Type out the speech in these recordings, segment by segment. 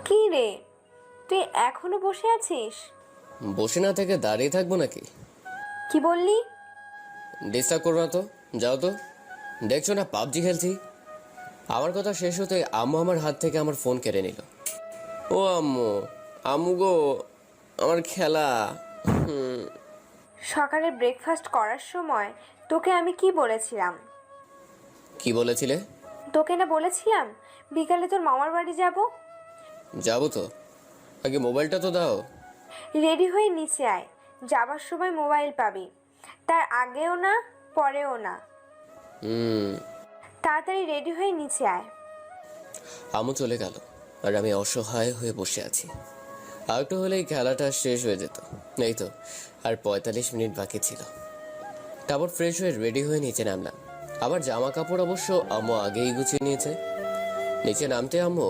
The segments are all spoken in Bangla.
কি রে, তুই এখনো বসে আছিস? বসে না থেকে দাঁড়িয়ে থাকবো নাকি? কি বললি? ডিস্টার্ব করো না তো, যাও তো। দেখছো না পাবজি খেলছি। আমার কথা শেষ হতে আম্মু আমার হাত থেকে আমার ফোন কেড়ে নিল। ও আম্মু, আম্মু গো, আমার খেলা। সকালে ব্রেকফাস্ট করার সময় তোকে আমি কি বলেছিলাম? কি বলেছিলে? তোকে না বলেছিলাম বিকালে তোর মামার বাড়ি যাব? যাবো তো, আগে মোবাইলটা তো দাও। রেডি হয়ে নিচে আয়, যাবার সময় মোবাইল পাবি, তার আগেও না পরেও না। তাড়াতাড়ি রেডি হয়ে নিচে আয়। আম্মু চলে গেল আর আমি অসহায় হয়ে বসে আছি। আর একটু হলেই খেলাটা শেষ হয়ে যেত। এই তো আর 45 মিনিট বাকি ছিল। তারপর ফ্রেশ হয়ে রেডি হয়ে নিচে নামলাম। আমার জামা কাপড় অবশ্য আম্মু আগেই গুছিয়ে নিয়েছে। নিচে নামতে আম্মু,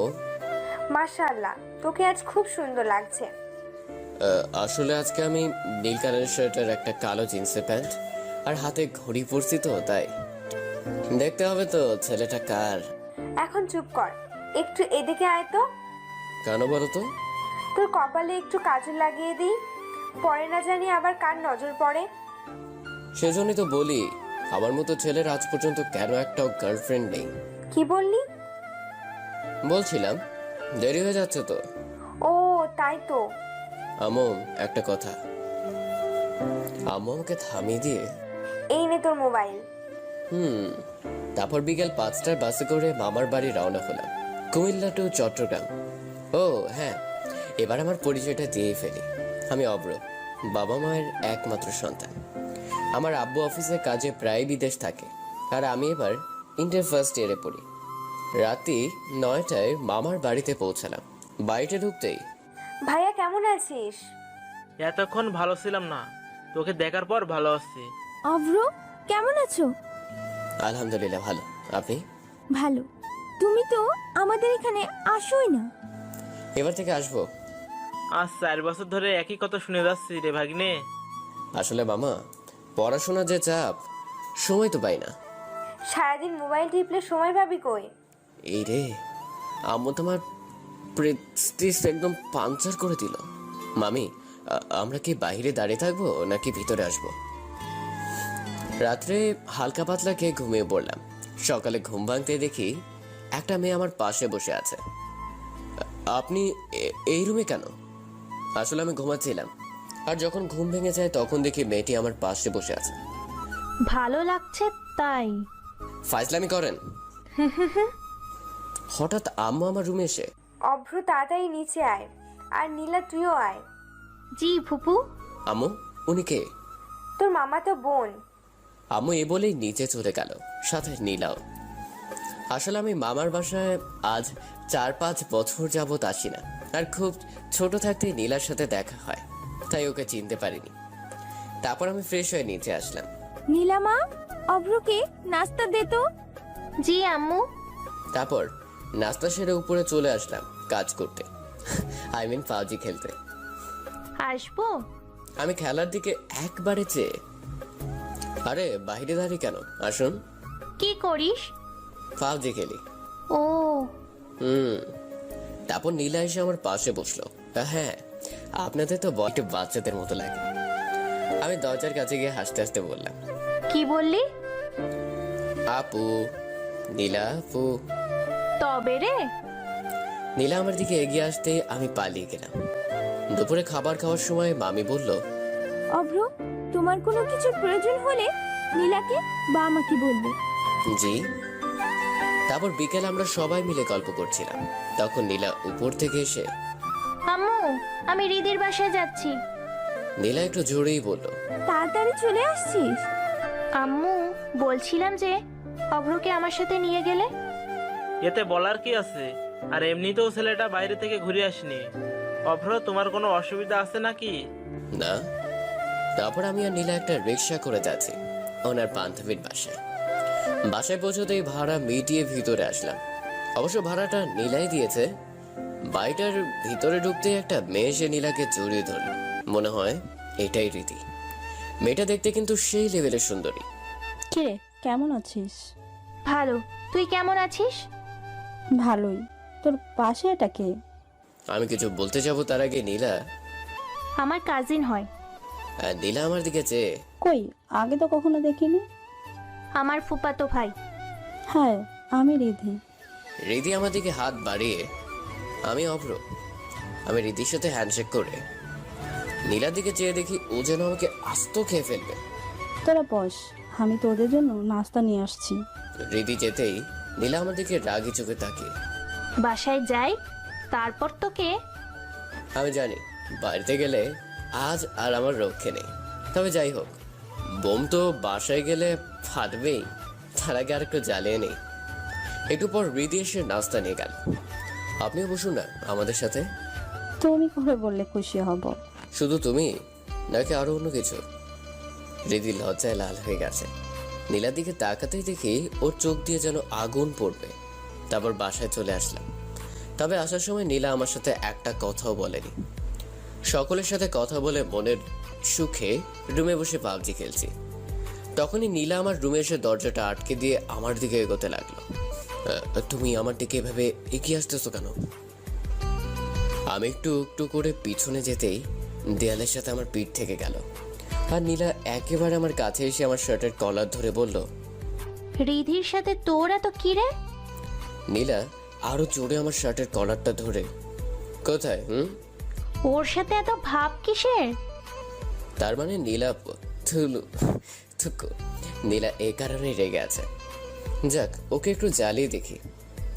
মাশাআল্লাহ, তোকে আজ খুব সুন্দর লাগছে। আসলে আজকে আমি নীল কালারের শার্টের একটা কালো জিন্সের প্যান্ট আর হাতে ঘড়ি পরছি তো তাই। দেখতে হবে তো ছেলেটা কার। এখন চুপ কর, একটু এদিকে আয় তো। কেন বলো তো? তোর কপালে একটু কাজল লাগিয়ে দিই, পরে না জানি আবার কার নজর পড়ে। সেজন্যই তো বলি, আমার মতো ছেলের আজ পর্যন্ত কেন একটাও গার্লফ্রেন্ড নেই। কি বললি? বলছিলাম দেরি হয়ে যাচ্ছে তো। ও তাই তো। আম্মু একটা কথা। আম্মু আমাকে থামিয়ে দিয়ে, এই নে তোর মোবাইল। তারপর বিকেল 5টার বাসে করে মামার বাড়ি রওনা হলাম, কুমিল্লা টু চট্টগ্রাম। ও হ্যাঁ, এবার আমার পরিচয়টা দিয়ে ফেলি। আমি অব্র, বাবা মায়ের একমাত্র সন্তান। আমার আব্বু অফিসে কাজে প্রায় বিদেশ থাকে, আর আমি এবার ইন্টার ফার্স্ট ইয়ারে পড়ি। রাতে 9টায় মামার বাড়িতে পৌঁছালাম। বাড়িতে ঢুকতেই, ভাইয়া কেমন আছিস? এতক্ষণ ভালো ছিলাম না, তোকে দেখার পর ভালো আছি। অভ্র, কেমন আছো? আলহামদুলিল্লাহ ভালো। আপনি? ভালো। তুমি তো আমাদের এখানে আসোই না। এবার থেকে আসবো। আজ 4 বছর ধরে একই কথা শুনে যাচ্ছি রে ভাগ্নে। আসলে মামা, পড়াশোনা যে চাপ, সময় তো পাই না। সারাদিন মোবাইল টিপলে সময় পাবি কই? এই রে, আম্মু তোমার প্রেস্টিজ একদম পাঞ্চার করে দিল। মামি, আমরা কি বাইরে দাঁড়িয়ে থাকবো নাকি ভিতরে আসবো? রাত্রে হালকা পাতলা খেয়ে ঘুমিয়ে পড়লাম। সকালে ঘুম ভাঙতে দেখি একটা মেয়ে আমার পাশে বসে আছে। আপনি এই রুমে কেন? আসলে আমি ঘুমাচ্ছিলাম, আর যখন ঘুম ভেঙে যায় তখন দেখি মেয়েটি আমার পাশে বসে আছে। ভালো লাগছে তাই? ফাইজলামি করেন। হঠাৎ আম্মু আমার রুমে এসে, অভ্র তাড়াতাড়ি নিচে আয়, আর নীলা তুইও আয়। জি ফুপু। আম্মু উনি কে? তোর মামা তো বোন। আম্মু এ বলেই নিচে চলে গেল, সাথে নীলাও। আসলে আমি মামার বাসায় আজ 4-5 বছর যাবত আসি না, আর খুব ছোট থাকতে নীলার সাথে দেখা হয়, তাই ওকে চিনতে পারিনি। তারপর আমি ফ্রেশ হয়ে নিচে আসলাম। নীলামা, অভ্রকে নাস্তা দে তো। জি আম্মু। তারপর নাস্তা সেরে উপরে চলে আসলাম কাজ করতে, আই মিন পাবজি খেলতে। আসবো? আমি খেলার দিকে একবারে চেয়ে, আরে বাইরে দাঁড়িয়ে কেন, আসুন। কি করিস? পাবজি খেলি। ও। তারপর নীলা এসে আমার পাশে বসলো। হ্যাঁ, আপনাদের তো একটু বাচ্চাদের মতো লাগে। আমি দরজার কাছে গিয়ে হাসতে হাসতে বললাম, কি বললি? আপু, নীলা আপু। তবে রে। নীলা আমার দিকে এগিয়ে আসতে আমি পালিয়ে গেলাম। দুপুরে খাবার খাওয়ার সময় মামি বলল, অভ্র, তোমার কোনো কিছুর প্রয়োজন হলে নীলাকে বা আমাকে বলবে। জি। তারপর বিকেল আমরা সবাই মিলে গল্প করছিলাম, তখন নীলা উপর থেকে এসে, আম্মু, আমি রিদির বাসায় যাচ্ছি। নীলা একটু জোরেই বলল, তাড়াতাড়ি চলে আসছিস? আম্মু, বলছিলাম যে অভ্রকে আমার সাথে নিয়ে গেলে। এতে বলার কি আছে? আর এমনিতেও ছেলেটা বাইরে থেকে ঘুরে আসেনি। অভ্র, তোমার কোনো অসুবিধা আছে নাকি? না। তারপর আমি আর নীলা একটা রিক্সা করে যাচ্ছি ওনার বান্ধবীর বাসায়। বাসায় পৌঁছতেই ভাড়া মিটিয়ে ভিতরে আসলাম। অবশ্য ভাড়াটা নীলাই দিয়েছে। বাড়িটার ভিতরে ঢুকতে একটা মেয়ে এসে নীলাকে জড়িয়ে ধরল। মনে হয় এটাই রীতি। মেয়েটা দেখতে কিন্তু সেই লেভেলের সুন্দরী। কিরে, কেমন আছিস? ভালো। তুই কেমন আছিস? ভালোই। তোর পাশে এটা কে? আমি কিছু বলতে যাব তার আগে নীলা আমার কাজিন হয়। নীলা আমার দিকে চেয়ে কই, আগে তো কখনো দেখিনি। আমার ফুফাতো ভাই। হ্যাঁ, আমি রিধি। রিধি আমার দিকে হাত বাড়িয়ে আমি অভ্র। আমি রিধির সাথে হ্যান্ডশেক করে নীলার দিকে চেয়ে দেখি ও যেন আমাকে আস্ত খেয়ে ফেলবে। তোরা বস, আমি তোদের জন্য নাস্তা নিয়ে আসছি। রিধি যেতেই নীলা আমার দিকে রাগি চোখে তাকিয়ে। বাসায় যাই, তারপর তোকে। আমি জানি বাড়িতে গেলে আজ আর আমার রক্ষে নেই, তবে যাই হোক, বোম তো বাসায় গেলে ফাটবেই, তার আগে আর একটু জ্বালিয়ে নেই। একটু পর রিধি এসে নাস্তা নিয়ে গেল। আপনিও বসুন না আমাদের সাথে। তুমি করে বললে খুশি হব। শুধু তুমি নাকি আরো অন্য কিছু? রিধি লজ্জায় লাল হয়ে গেছে। নীলার দিকে তাকাতেই দেখি ওর চোখ দিয়ে যেন আগুন পড়বে। তারপর বাসায় চলে আসলাম। তবে আসার সময় নীলা আমার সাথে একটা কথাও বলেনি। সকলের সাথে কথা বলে মনের সুখে রুমে বসে পাবজি খেলছি। তখনই নীলা আমার রুমে এসে দরজাটা আটকে দিয়ে আমার দিকে এগোতে লাগলো। তুমি আমার দিকে এভাবে এগিয়ে আসতেছো কেন? আমি একটু একটু করে পিছনে যেতেই দেয়ালের সাথে আমার পিঠ থেকে গেল। আর নীলা একেবারে আমার কাছে এসে আমার শার্টের কলার ধরে বলল, রিধির সাথে তোর এত কি রে? নীলা আরো জোরে আমার শার্টের কলারটা ধরে, কোথায়? ওর সাথে এত ভাব কিসের? তার মানে নীলা নীলা এই কারণে রেগে আছে। যাক, ওকে একটু জ্বালিয়ে দেখি।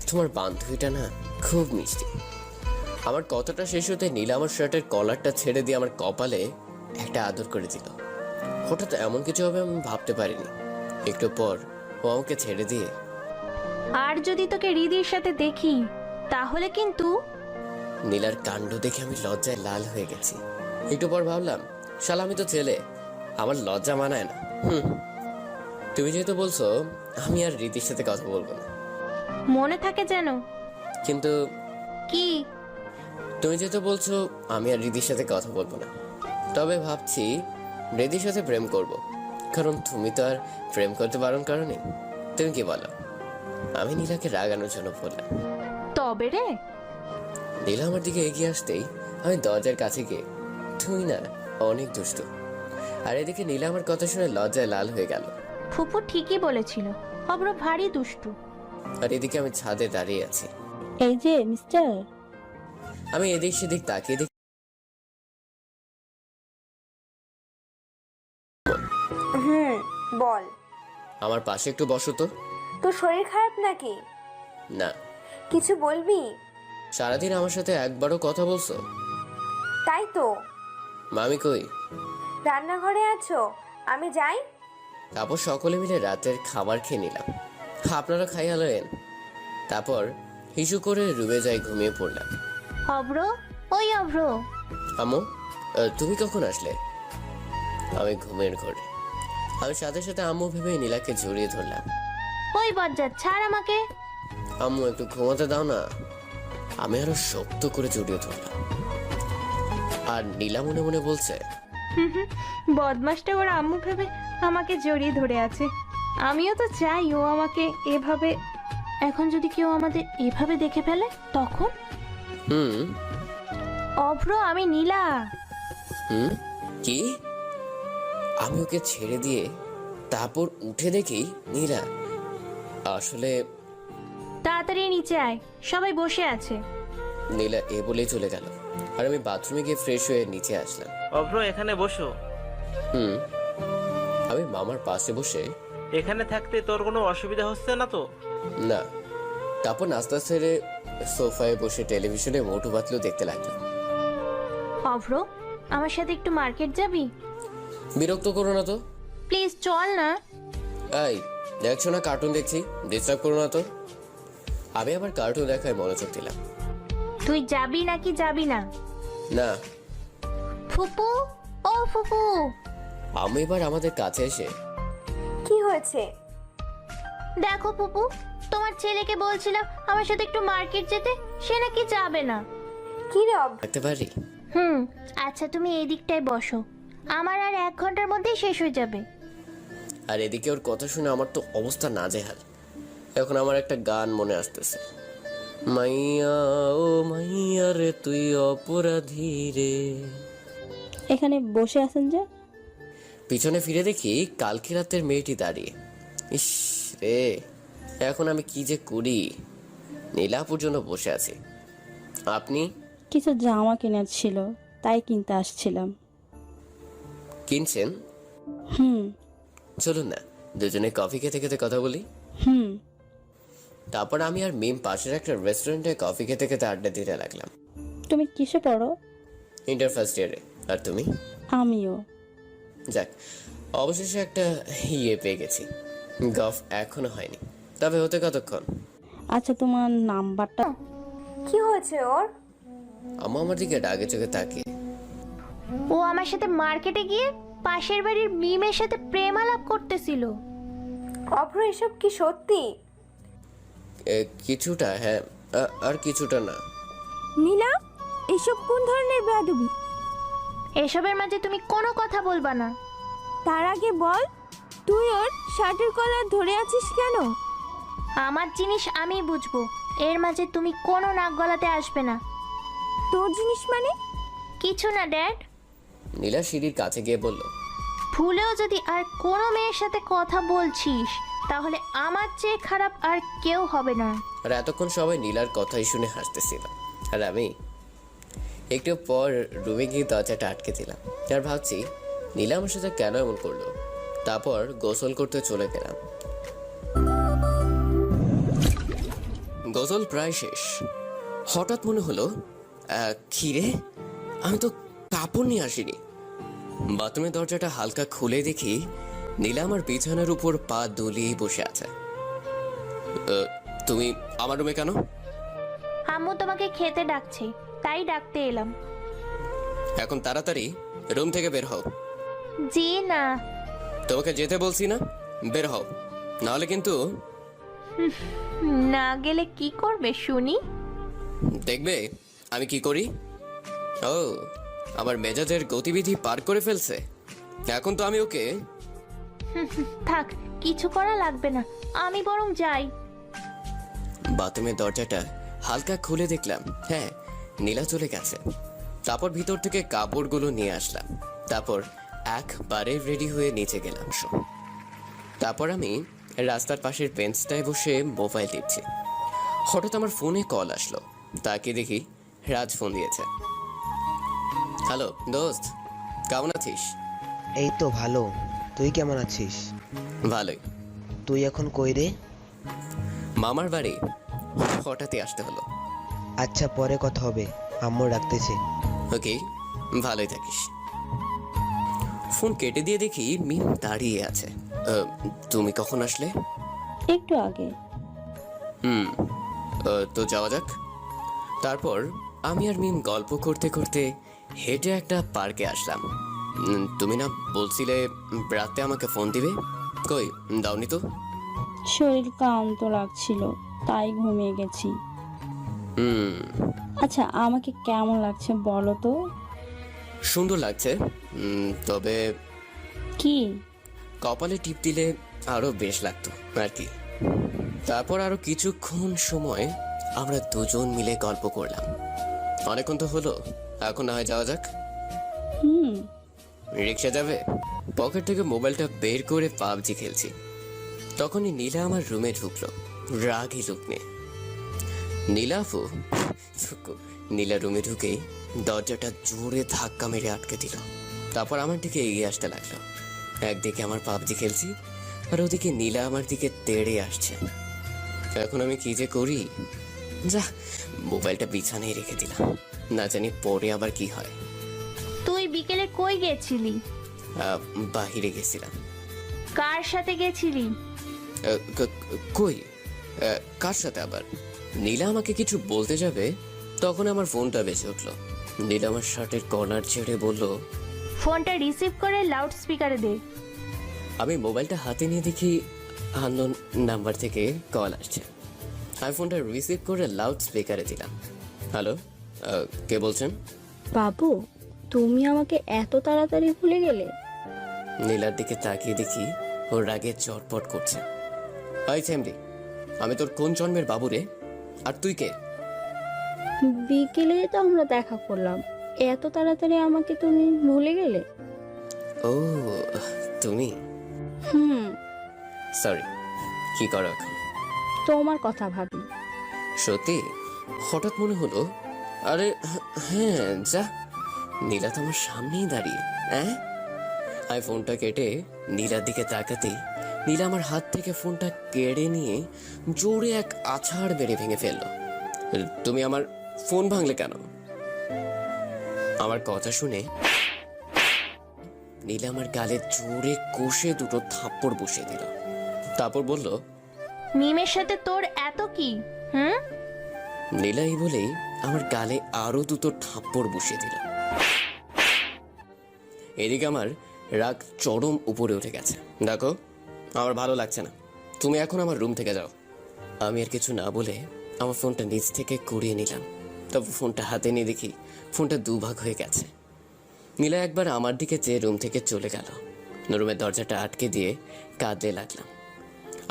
তোমার বান্ধবীটা না খুব মিষ্টি। আমার কথাটা শেষ হতে নীলা আমার শার্টের কলারটা ছেড়ে দিয়ে আমার কপালে একটা আদর করে দিল। হঠাৎ এমন কিছু হবে আমি ভাবতে পারিনি। একটু পর ও আমাকে ছেড়ে দিয়ে, আর যদি তোকে রিধির সাথে দেখি তাহলে কিন্তু। নীলার কাণ্ড দেখে আমি লজ্জায় লাল হয়ে গেছি। একটু পর ভাবলাম, শালা আমি তো ছেলে, আমার লজ্জা মানায় না। তুমি যেহেতু বলছো, আমি আর রীতির সাথে কথা বলবো না। মনে থাকে যেন। কিন্তু কি? তুমি যেহেতু বলছো, আমি আর রিধির সাথে কথা বলবো না। তবে ভাবছি রিধির সাথে প্রেম করব, কারণ তুমি তো আর প্রেম করতে বারণ করোনি। তুমি কি বলো? আমি নীলাকে রাগানোর জন্য বললাম। তবে রে? নীলা আমার দিকে এগিয়ে আসতেই আমি দরজার কাছে গিয়ে, তুমি না অনেক দুষ্টু। আর এদিকে নীলা আমার কথা শুনে লজ্জায় লাল হয়ে গেল। ফুপু ঠিকই বলেছিল, অব্র ভারী দুষ্টু। আর এদিকে আমি ছাদে দাঁড়িয়ে আছি। এই যে মিস্টার, আমি এদিক সেদিক তাকিয়ে দেখি বল। আমার পাশে একটু বসো তো। তোর শরীর খারাপ নাকি? না। কিছু বলবি? সারাদিন আমার সাথে একবারও কথা বলছো? তাই তো। মামি কই? রান্নাঘরে আছো, আমি যাই। তারপর সকলে মিলে রাতের খাবার খেয়ে নিলাম। আপনারা খাইয়ালেন। তারপর হিসু করে রুমে যাই, ঘুমিয়ে পড়লাম। অব্র, ওই অব্র। আম্মু, তুমি কখন আসলে? আমি ঘুমের ঘরে। আমি সাথে সাথে আম্মু ভেবে নীলাকে জড়িয়ে ধরলাম। ওই বজ্জাত, ছাড় আমাকে। আম্মু একটু ঘুমাতে দাও না। আমি আরো শক্ত করে জড়িয়ে ধরলাম। আর নীলা মনে মনে বলছে, বদমাসটা ওর আম্মু ভেবে আমাকে জড়িয়ে ধরে আছে। আমিও তো চাই ও আমাকে এভাবে। এখন যদি কেউ আমাদের এভাবে দেখে ফেলে তখন? অভ্র, আমি নীলা। কি? আমি ওকে ছেড়ে দিয়ে তারপর উঠে দেখি নীলা। আসলে তাড়াতাড়ি নিচে আয়, সবাই বসে আছে। নীলা এ বলেই চলে গেল। আর আমি বাথরুমে গিয়ে ফ্রেশ হয়ে নিচে আসলাম। অভ্র, এখানে বসো। আমি মামার পাশে বসে, এখানে থাকতে তোর কোনো অসুবিধা হচ্ছে না তো? না। তারপর নাস্তা সেরে সোফায় বসে টেলিভিশনে মোটু পাতলু দেখতে লাগলাম। অভ্র, আমার সাথে একটু মার্কেট যাবি? বিরক্ত করো না তো। প্লিজ চল না। এই দেখছো না কার্টুন দেখছি, ডিস্টার্ব করো না তো। আমি আবার কার্টুন দেখায় মনোযোগ দিলাম। তুই যাবি নাকি যাবি না? না। ফুপু, ও ফুপু। আমি এবার আমাদের কাছে এসে, কি হয়েছে? দেখো ফুপু, তোমার ছেলেকে বলছিলাম আমার সাথে একটু মার্কেট যেতে, সে নাকি যাবে না। কি রে দেখতে পারি? আচ্ছা তুমি এই দিকটায় বসো, আমার আর 1 ঘন্টার মধ্যেই শেষ হয়ে যাবে। আর এদিকে ওর কথা শুনে আমার তো অবস্থা নাজেহাল। এখন আমার একটা গান মনে আসতেছে। মাইয়া ও মাইয়া রে তুই অপরাধী রে। এখানে বসে আছেন যে? পিছনে ফিরে দেখি কালকে রাতের মেয়েটি দাঁড়িয়ে। ইস রে, এখন আমি কি যে করি। নীলাপুর জন্য বসে আছি। আপনি? কিছু জামা কেনার ছিল, তাই কিনতে আসছিলাম। কিনছেন? হুম। চলুন না, দুজনে কফি খেতে খেতে কথা বলি। হুম। তারপর আমি আর মিম পাশের একটা রেস্টুরেন্টে কফি খেতে খেতে আড্ডা দিতে লাগলাম। তুমি কিসে পড়ো? ইন্টার ফার্স্ট ইয়ারে। আর তুমি? আমিও। যাক, অবশেষে একটা পেয়ে গেছি। গফ এখনো হয়নি, তবে হতে কতক্ষণ। আচ্ছা, তোমার নাম্বারটা? কি হয়েছে ওর? আম্মা আমার দিকে ডাকে চোখে তাকিয়ে। ও আমার সাথে মার্কেটে গিয়ে পাশের বাড়ির মিমের সাথে প্রেম আলাপ করতেছিল। অভ্র, এসব কি সত্যি? কিছুটা হ্যাঁ, আর কিছুটা না। নীলা, এসব কোন ধরনের বেয়াদবি? এসবের মাঝে তুমি কোনো কথা বলবা না। তার আগে বল, তুই ওর শার্টের কলার ধরে আছিস কেন? আমার জিনিস আমি বুঝবো, এর মাঝে তুমি কোনো নাক গলাতে আসবে না। তোর জিনিস মানে? কিছু না ড্যাড। নীলা সিঁড়ির কাছে গিয়ে বলল, ভুলেও যদি আর কোনো মেয়ের সাথে কথা বলছিস তাহলে আমার চেয়ে খারাপ আর কেউ হবে না। আর এতক্ষণ সবাই নীলার কথাই শুনে হাসতেছিল, আর আমি একটু পর রুমে গিয়ে দরজাটা আটকে দিলাম। আর ভাবছি নীলা আমার সাথে কেন এমন করলো। তারপর গোসল করতে চলে গেলাম। গোসল প্রায় শেষ, হঠাৎ মনে হলো খিরে, আমি তো কাপড় নিয়ে আসিনি। বাথরুমের দরজাটা হালকা খুলে দেখি নীলা আমার বিছানার উপর পা দুলিয়ে বসে আছে। তুমি আমার রুমে কেন? আম্মু তোমাকে খেতে ডাকছে, তাই ডাকতে এলাম। এখন তাড়াতাড়ি রুম থেকে বের হও। জি না। তোমাকে যেতে বলছি না, বের হও, নাহলে কিন্তু না গেলে কি করবে শুনি? দেখবে আমি কি করি। ও, আমার মেজাজের গতিবিধি পার করে ফেলছে। এখন তো আমি ওকে। থাক, কিছু করা লাগবে না, আমি বরং যাই। বাথরুমের দরজাটা হালকা খুলে দেখলাম হ্যাঁ, নীলা চলে গেছে। তারপর ভিতর থেকে কাপড়গুলো নিয়ে আসলাম। তারপর একবারে রেডি হয়ে নিচে গেলাম। তারপর আমি রাস্তার পাশের বেঞ্চটায় বসে মোবাইল টিপছি। হঠাৎ আমার ফোনে কল আসলো। তাকে দেখি রাজ ফোন দিয়েছে। হ্যালো দোস্ত, কেমন আছিস? এই তো ভালো, তুই কেমন আছিস? ভালোই। তুই এখন কই রে? মামার বাড়ি, হঠাৎই আসতে হলো। আচ্ছা, পরে কথা হবে, আম্মু ডাকতেছে। ওকে, ভালোই থাকিস। ফোন কেটে দিয়ে দেখি মিম দাঁড়িয়ে আছে। তুমি কখন আসলে? একটু আগে। তো যাওয়া যাক। তারপর আমি আর মিম গল্প করতে করতে হেঁটে একটা পার্কে আসলাম। তুমি না বলছিলে রাতে আমাকে ফোন দিবে, কই দাওনি তো? শরীর ক্লান্ত লাগছিল, তাই ঘুমিয়ে গেছি। আচ্ছা, আমাকে কেমন লাগছে বলো তো? সুন্দর লাগছে, তবে কি? কপালে টিপ দিলে আরো বেশ লাগতো আর কি। তারপর আরো কিছুক্ষণ সময় আমরা দুজন মিলে গল্প করলাম। অনেকক্ষণ তো হলো, এখন না হয় যাওয়া যাক। রিক্সা যাবে? পকেট থেকে মোবাইলটা বের করে পাবজি খেলছি। তখনই নীলা আমার রুমে ঢুকলো রাগী লুক নিয়ে। নীলাফু নীলা রুমে ঢুকেই দরজাটা জোরে ধাক্কা মেরে আটকে দিল। তারপর আমার দিকে এগিয়ে আসতে লাগলো। একদিকে আমার পাবজি খেলছি, আর ওদিকে নীলা আমার দিকে তেড়ে আসছে। এখন আমি কি যে করি, যা মোবাইলটা বিছানায় রেখে দিলাম, না জানি পরে আবার কি হয়। তুই বিকেলে কই গেছিলি? বাহিরে গেছিলাম। কার সাথে গেছিলি? কই, কার সাথে আবার? নীলা আমাকে কিছু বলতে যাবে, তখন আমার ফোনটা বেজে উঠলো। নীলা আমার শার্টের কর্নার ছেড়ে বলল, ফোনটা রিসিভ করে লাউড স্পিকারে দে। আমি মোবাইলটা হাতে নিয়ে দেখি আননোন নাম্বার থেকে কল আসছে। আমি ফোনটা রিসিভ করে লাউড স্পিকারে দিলাম। হ্যালো, কে বলছেন? বাবু, তুমি আমাকে এত তাড়াতাড়ি ভুলে গেলে? নীলার দিকে তাকিয়ে দেখি ওর রাগে চটপট করছে। আই চেমরি, আমি তোর কোন জন্মের বাবু রে? আর তুই কে? বিকেলে তো আমরা দেখা করলাম, এত তাড়াতাড়ি আমাকে তুমি ভুলে গেলে? ও তুমি, হুম, সরি। কি করো এখন? তোমার কথা ভাবি। সত্যি? হঠাৎ মনে হলো। আরে হ্যাঁ, যা, নীলা তো আমার সামনেই দাঁড়িয়ে। হ্যাঁ, আমি ফোনটা কেটে নীলার দিকে তাকাতেই নীলা আমার হাত থেকে ফোনটা কেড়ে নিয়ে জোরে এক আছাড় বেড়ে ভেঙে ফেললো। তুমি আমার ফোন ভাঙলে কেন? আমার কথা শুনে নীলা আমার গালে জোরে কষে দুটো থাপ্পড় বসিয়ে দিল। তারপর বলল, মিমের সাথে তোর এত কি? হুম? নীলা এই বলেই আমার গালে আরো দুটো থাপ্পড় বসিয়ে দিল। এদিকে আমার রাগ চরম উপরে উঠে গেছে। দেখো, আমার ভালো লাগছে না, তুমি এখন আমার রুম থেকে যাও। আমি আর কিছু না বলে আমার ফোনটা নিচ থেকে কুড়িয়ে নিলাম। তবে ফোনটা হাতে নিয়ে দেখি ফোনটা দুভাগ হয়ে গেছে। নীলা একবার আমার দিকে চেয়ে রুম থেকে চলে গেল। রুমের দরজাটা আটকে দিয়ে কাঁদতে লাগলাম।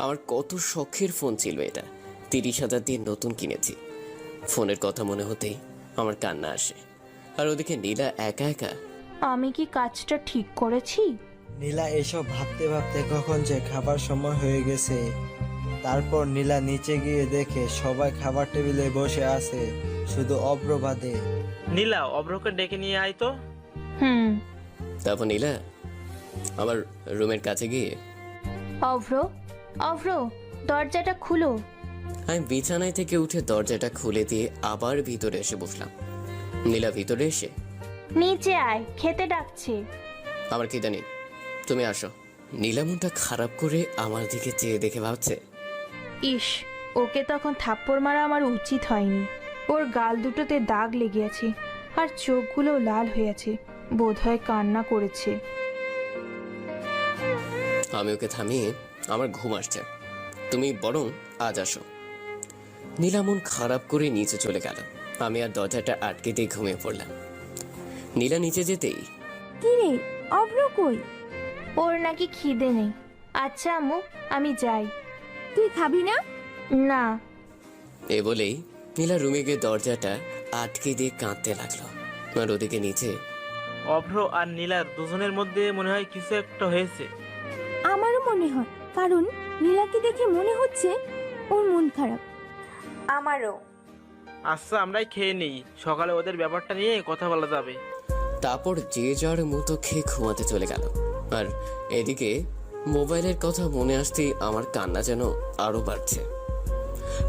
আমার কত শখের ফোন ছিল এটা, 30,000 দিয়ে নতুন কিনেছি। ফোনের কথা মনে হতেই আমার কান্না আসে। আর ওদিকে নীলা একা একা। আমি কি কাজটা ঠিক করেছি? নীলা এসব ভাবতে ভাবতে কখন যে খাবার সময় হয়ে গেছে। তারপর নীলা নিচে গিয়ে দেখে সবাই খাবার টেবিলে বসে আছে, শুধু অভ্র বাদে। নীলা, অভ্রকে ডেকে নিয়ে আয় তো। হুম। তারপর নীলা আমার রুমের কাছে গিয়ে, অভ্র, অভ্র, দরজাটা খুলো। আমি বিছানায় থেকে উঠে দরজাটা খুলে দিয়ে আবার ভিতরে এসে বসলাম। নীলা ভিতরে এসে, নিচে আয়, খেতে ডাকছে। আমার খিদে নেই, তুমি আসো। নীলা মনটা খারাপ করে আমার দিকে চেয়ে দেখে ভাবছে, ইস, ওকে তখন থাপ্পড় মারা আমার উচিত হয়নি। ওর গাল দুটোতে দাগ লেগে আছে আর চোখগুলো লাল হয়ে আছে, বোধহয় কান্না করেছে। আমি ওকে থামিয়ে, আমার ঘুম আসছে, তুমি বরং আজ আসো। নীলা মন খারাপ করে নিচে চলে গেল। আমি আর দরজাটা আটকে দিয়ে ঘুমিয়ে পড়লাম। নীলা নিচে যেতেই, কি রে, অভ্র কই? ওর নাকি খিদে নেই। আচ্ছা আম্মু, আমি যাই। তুই খাবি না? না। এ বলেই নীলা রুমে গিয়ে দরজাটা আটকে দিয়ে কাঁদতে লাগলো। আর ওদিকে নিচে অভ্র আর নীলার দুজনের মধ্যে মনে হয় কিছু একটা হয়েছে। আমারও মনে হয়, কারণ নীলাকে দেখে মনে হচ্ছে ওর মন খারাপ। আমারও। আচ্ছা, আমরাই খেয়ে নিই, সকালে ওদের ব্যাপারটা নিয়ে কথা বলা যাবে। তারপর যে যার মতো খেয়ে ঘুমাতে চলে গেল। আর এদিকে মোবাইলের কথা মনে আসতেই আমার কান্না যেন আরো বাড়ছে।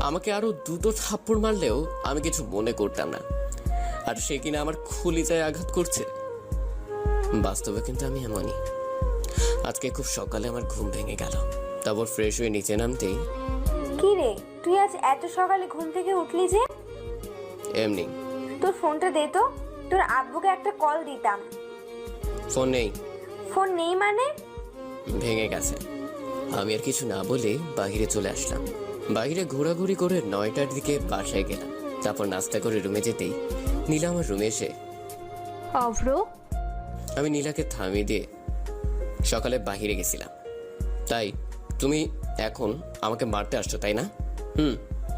আমাকে আরো দুটো থাপ্পড় মারলেও আমি কিছু মনে করতাম না, আর সে কিনা আমার খুলিজায় আঘাত করছে। বাস্তবে কিন্তু আমি এমনই। আজকে খুব সকালে আমার ঘুম ভেঙে গেল। তারপর ফ্রেশ হয়ে নিচে নামতেই, কি রে, তুই আজ এত সকালে ঘুম থেকে উঠলি যে? এমনি। তোর ফোনটা দে তো, তোর আব্বুকে একটা কল দিতাম। ফোন নেই। ফোন নেই মানে? ভেঙে গেছে। আমি আর কিছু না বলে বাইরে চলে আসলাম। বাইরে ঘোরাঘুরি করে 9টার দিকে বাসায় গেলাম। তারপর নাস্তা করে রুমে যেতেই নীলা আমার রুমে এসে, অভ্র, আমি নীলাকে থামিয়ে দিয়ে, সকালে বাইরে গেছিলাম, তাই তুমি এখন আমাকে মারতে আসছো, তাই না?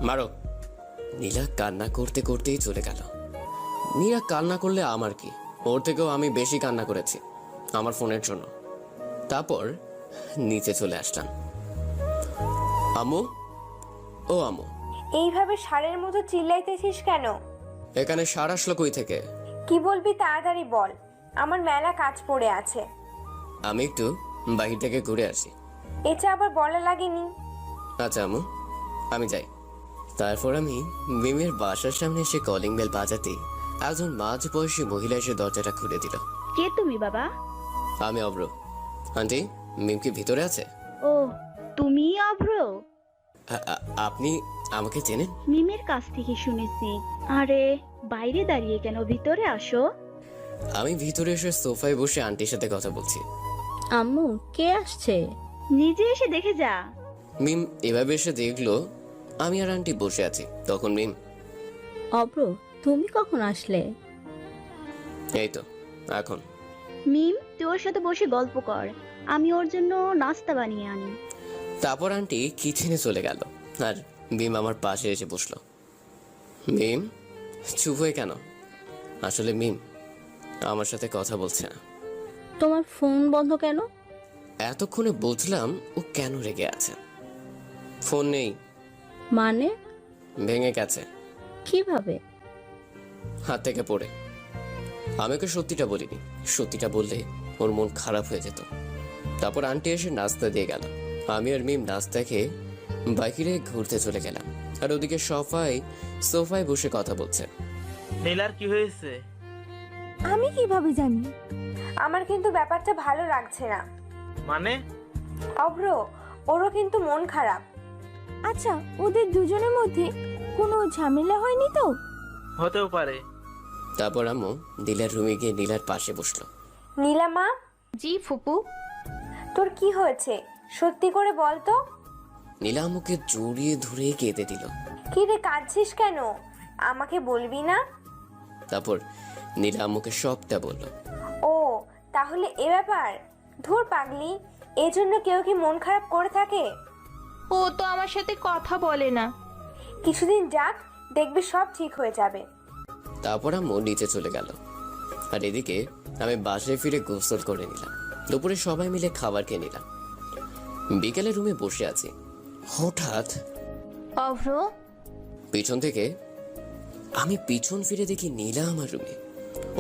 মারো। নীলা কান্না করতে করতেই চলে গেল। নীলা কান্না করলে আমার কি, ওর থেকেও আমি বেশি কান্না করেছি আমার ফোনের জন্য। তারপর নিচে চলে আসলাম। আম্মু, ও আম্মু। এইভাবে ষাঁড়ের মতো চিল্লাইতেছিস কেন? এখানে সার আসলো কই থেকে? কি বলবি তাড়াতাড়ি বল, আমার মেলা কাজ পড়ে আছে। আমি একটু বাহির থেকে ঘুরে আসি। এটা আবার বলা লাগেনি। আচ্ছা আম্মু, আমি যাই। তারপর আমি মিমের বাসার সামনে এসে কলিং বেল বাজাতেই একজন মাঝ বয়সী মহিলা এসে দরজাটা খুলে দিল। কে তুমি বাবা? আমি অভ্র। আন্টি, মিম কি ভিতরে আছে? ও, তুমি অভ্র? আপনি আমাকে চেনেন? মিমের কাছ থেকে শুনেছি। আরে বাইরে দাঁড়িয়ে কেন, ভিতরে আসো। আমি ভিতরে এসে সোফায় বসে আন্টির সাথে কথা বলছি। আম্মু, কে আসছে? নিজে এসে দেখে যা। মিম এভাবে এসে দেখলো আমি আর আন্টি বসে আছি। তখন মিম, অভ্র, তুমি কখন আসলে? এই তো এখন। মিম, তুই ওর সাথে বসে গল্প কর, আমি ওর জন্য নাস্তা বানিয়ে আনি। তারপর আন্টি কিচেনে চলে গেল আর মিম আমার পাশে এসে বসলো। মিম, চুপ হয়ে কেন? আসলে মিম আমার সাথে কথা বলছে না। তোমার ফোন বন্ধ কেন? এতক্ষণে বুঝলাম ও কেন রেগে আছে। ফোন নেই, মানে ভেঙে গেছে কিভাবে? হাত থেকে পড়ে। আমি ওকে সত্যিটা বলিনি, সত্যিটা বললে ওর মন খারাপ হয়ে যেত। তারপর আন্টি এসে নাস্তা দিয়ে গেল। আমি আর মিম নাস্তা খেয়ে বাইরে ঘুরতে চলে গেলাম, আর ওদিকে সোফায় বসে কথা বলছে। নীলার কি হয়েছে? আমি কিভাবে জানি? আমার কিন্তু ব্যাপারটা ভালো লাগছে না। মানে? অভ্র, ওরও কিন্তু মন খারাপ। আচ্ছা, ওদের দুজনের মধ্যে কোনো ঝামেলা হয়নি তো? হতেও পারে। তারপর আম্মু নীলার রুমে গিয়ে নীলার পাশে বসলো। নীলা মা, জি ফুপু। তোর কি হয়েছে সত্যি করে বল তো। নীলা আম্মুকে জড়িয়ে ধরে কেঁদে দিল। কি রে, কাঁদছিস কেন? আমাকে বলবি না? তারপর নীলা আম্মুকে সবটা বলল। ও, তাহলে এ ব্যাপার। ধুর পাগলি, এজন্য কেউ কি মন খারাপ করে থাকে? ও তো আমার সাথে কথা বলে না। কিছুদিন যাক, দেখবি সব ঠিক হয়ে যাবে। তারপর আম্মু নিচে চলে গেল, আর এদিকে আমি বাসায় ফিরে গোসল করে নিলাম। দুপুরে সবাই মিলে খাবার খেয়ে নিলাম। বিকেলে রুমে বসে আছি, হঠাৎ অভ্র, পিছন থেকে আমি পিছন ফিরে দেখি নীলা আমার রুমে।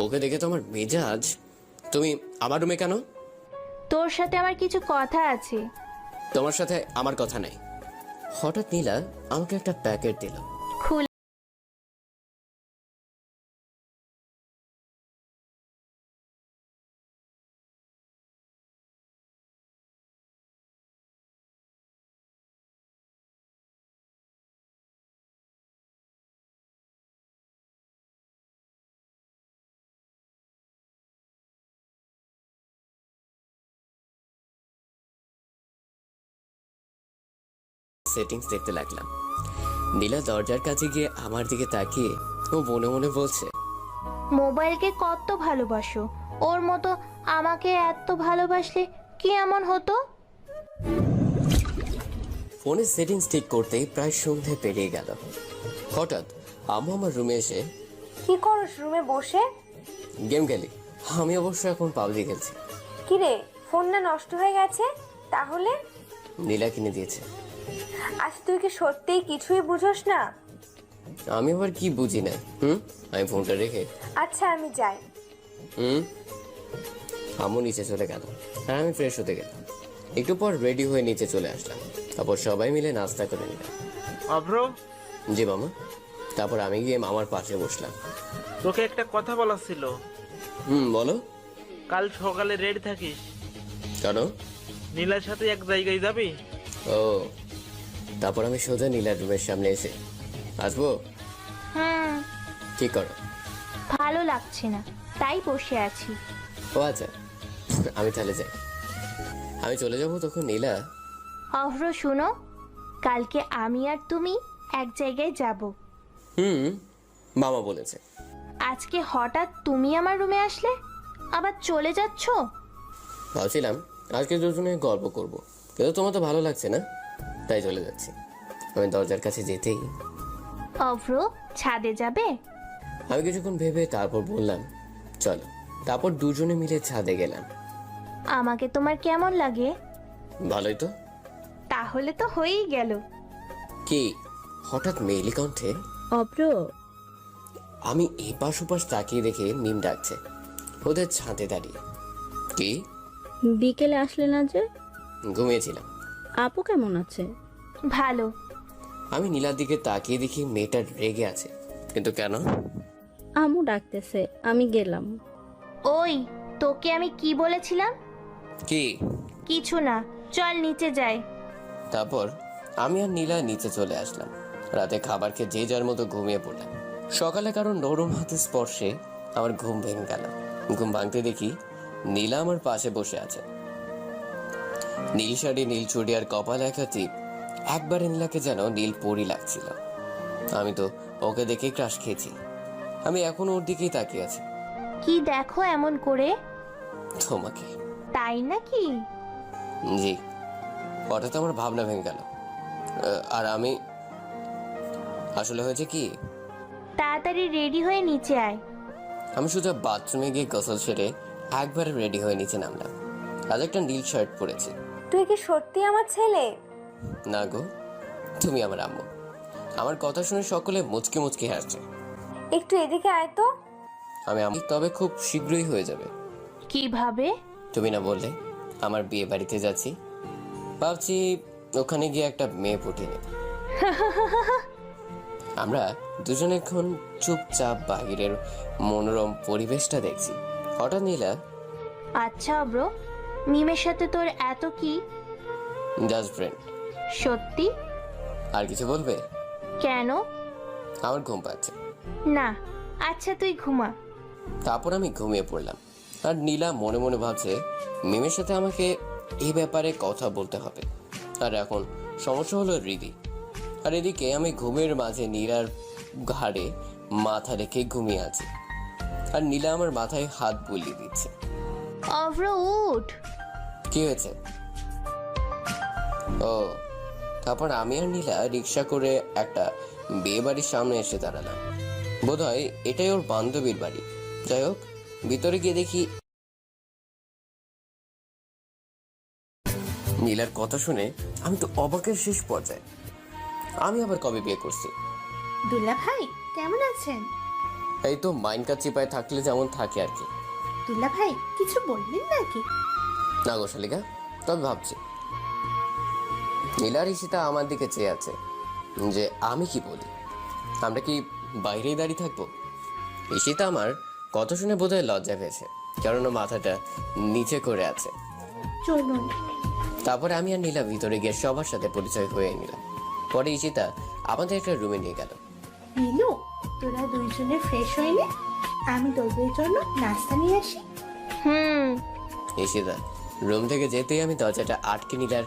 ওকে দেখে তো আমার মেজাজ। তুমি আমার রুমে কেন? তোর সাথে আমার কিছু কথা আছে। তোমার সাথে আমার কথা নাই। হঠাৎ নীলা আমাকে একটা প্যাকেট দিল। খুল। সেটিংস দেখতে লাগলাম। নীলা দরজার কাছে গিয়ে আমার দিকে তাকিয়ে ও মনে মনে বলছে, মোবাইলকে কত ভালোবাসো, ওর মতো আমাকে এত ভালোবাসলে কি এমন হতো? ফোনের সেটিংস ঠিক করতেই প্রায় সন্ধে পেরিয়ে গেল। হঠাৎ আম্মু আমার রুমে এসে, কি করস রুমে বসে? গেম খেলি। আমি অবশ্য এখন পাবজি খেলছি। কি রে, ফোন না নষ্ট হয়ে গেছে? তাহলে নীলা কিনে দিয়েছে। আজ তুই কি সত্যিই কিছুই বুঝোস না? আমি আবার কি বুঝি না? আমি ফোনটা রেখে আচ্ছা, আমি যাই। আম্মু নিচে চলে গেল, আর আমি ফ্রেশ হতে গেলাম। একটু পর রেডি হয়ে নিচে চলে আসলাম। তারপর সবাই মিলে নাস্তা করে নিলাম। অভ্র, জি মামা। তারপর আমি গিয়ে মামার পাশে বসলাম। তোকে একটা কথা বলার ছিল। বলো। কাল সকালে রেডি থাকিস। কেন? নীলার সাথে এক জায়গায় যাবি। ও, তারপর আমি সোজা নীলার রুমের সামনে এসে, আসবো? কি করো? ভালো লাগছে না, তাই বসে আছি। ও আচ্ছা, আমি তাহলে যাই। আমি চলে যাবো তখন নীলা, অভ্র শুনো, কালকে আমি আর তুমি এক জায়গায় যাব। মামা বলেছে। আজকে হঠাৎ তুমি আমার রুমে আসলে, আবার চলে যাচ্ছ। ভাবছিলাম আজকে দুজনে গল্প করব, কিন্তু তোমার তো ভালো লাগছে না, তাই চলে যাচ্ছি। আমি দরজার কাছে যেতেই, অভ্র ছাদে যাবে? আমি কিছুক্ষণ ভেবে তারপর বললাম চলো। তারপর দুজনে মিলে ছাদে গেলাম। আমাকে তোমার কেমন লাগে? ভালোই তো। তাহলে তো হয়েই গেল। কি? হঠাৎ মেয়েলি কণ্ঠে। অভ্র, আমি এপাশ ওপাশ তাকিয়ে দেখে মিম ডাকছে ওদের ছাদে দাঁড়িয়ে। কি? বিকেলে আসলে না যে? ঘুমিয়েছিলাম। আপু কেমন আছে? ভালো। আমি নীলার দিকে তাকিয়ে দেখি মেয়েটা রেগে আছে, কিন্তু কেন? আম্মু ডাকতেছে, আমি গেলাম। ওই, তোকে আমি কি বলেছিলাম? কি? কিছু না, চল নিচে যাই। তারপর আমি আর নীলা নিচে চলে আসলাম। রাতে খাবার খেয়ে যে যার মতো ঘুমিয়ে পড়লাম। সকালে কারো নরম হাতের স্পর্শে আমার ঘুম ভেঙে গেল। ঘুম ভাঙতে দেখি নীলা আমার পাশে বসে আছে। নীল শাড়ি, নীল চুড়ি আর কপাল একটা টিপ। একবারে নীলাকে যেন নীল পরি লাগছিল। আমি তো ওকে দেখে ক্রাশ খেয়েছি। আমি এখনো ওর দিকেই তাকিয়ে আছি। কি দেখো এমন করে? তোমাকে। তাই নাকি? জি। হঠাৎ আমার ভাবনা ভেঙে গেল। আর আমি আসলে হয়েছে কি, তাড়াতাড়ি রেডি হয়ে নিচে আয়। আমি সোজা বাথরুমে গিয়ে গোসল সেরে একবারে রেডি হয়ে নিচে নামলাম। আজ একটা নীল শার্ট পরেছি। তুই কি সত্যি আমার ছেলে? না গো, তুমি আমার আম্মু। আমার কথা শুনে সকলে মুচকি মুচকি হাসছে। একটু এদিকে আয় তো। আমি তবে খুব শীঘ্রই হয়ে যাবে। কিভাবে? তুমি না বললে আমার বিয়ে বাড়িতে যাচ্ছি, ভাবছি ওখানে গিয়ে একটা মেয়ে পটিয়ে নেব। আমরা দুজনে এখন চুপচাপ বাহিরের মনোরম পরিবেশটা দেখছি। হঠাৎ নীলা, আচ্ছা অব্র, মিমের সাথে তোর এত কি? Just friend. সত্যি? আর কিছু বলবে? কেন? আমার ঘুম পাচ্ছে। না, আচ্ছা তুই ঘুমা। তারপর আমি ঘুমিয়ে পড়লাম। আর নীলা মনে মনে ভাবছে মিমের সাথে আমাকে এই ব্যাপারে কথা বলতে হবে। আর এখন সমস্যা হলো হৃদি। আর এদিকে আমি ঘুমের মাঝে নীলার ঘাড়ে মাথা রেখে ঘুমিয়ে আছি। আর নীলা আমার মাথায় হাত বুলিয়ে দিচ্ছে। অব্র উঠ। কি হয়েছে? ও, তারপর আমি আর নীলা রিক্সা করে একটা বিয়ে বাড়ির সামনে এসে দাঁড়ালাম। বোধহয় এটাই ওর বান্ধবীর বাড়ি। যাই হোক, ভিতরে গিয়ে দেখি নীলার কথা শুনে আমি তো অবাকের শেষ পর্যায়ে। আমি আবার কবে বিয়ে করছি? দুলা ভাই কেমন আছেন? এই তো মাইনকা চিপায় থাকলে যেমন থাকে আর কি। দুলা ভাই কিছু বললেন নাকি? না গো শালিকা, তবে ভাবছি। নীলার ঈশিতা আমার দিকে চেয়ে আছে যে আমি কি বলি। আমরা কি বাইরেই দাঁড়িয়ে থাকবো? ঈশিতা আমার কথা শুনে বোধহয় লজ্জা পেয়েছে, কারণ ও মাথাটা নিচে করে আছে। চলুন। তারপরে আমি আর নীলা ভিতরে গিয়ে সবার সাথে পরিচয় হয়ে নিলাম। পরে ঈশিতা আমাদের একটা রুমে নিয়ে গেল। নীলু, তোরা দুইজনে ফ্রেশ হয়ে নে, আমি তোদের জন্য নাস্তা নিয়ে আসি। হুম। ঈশিতা রুম থেকে যেতেই আমি দরজাটা আটকে নীলার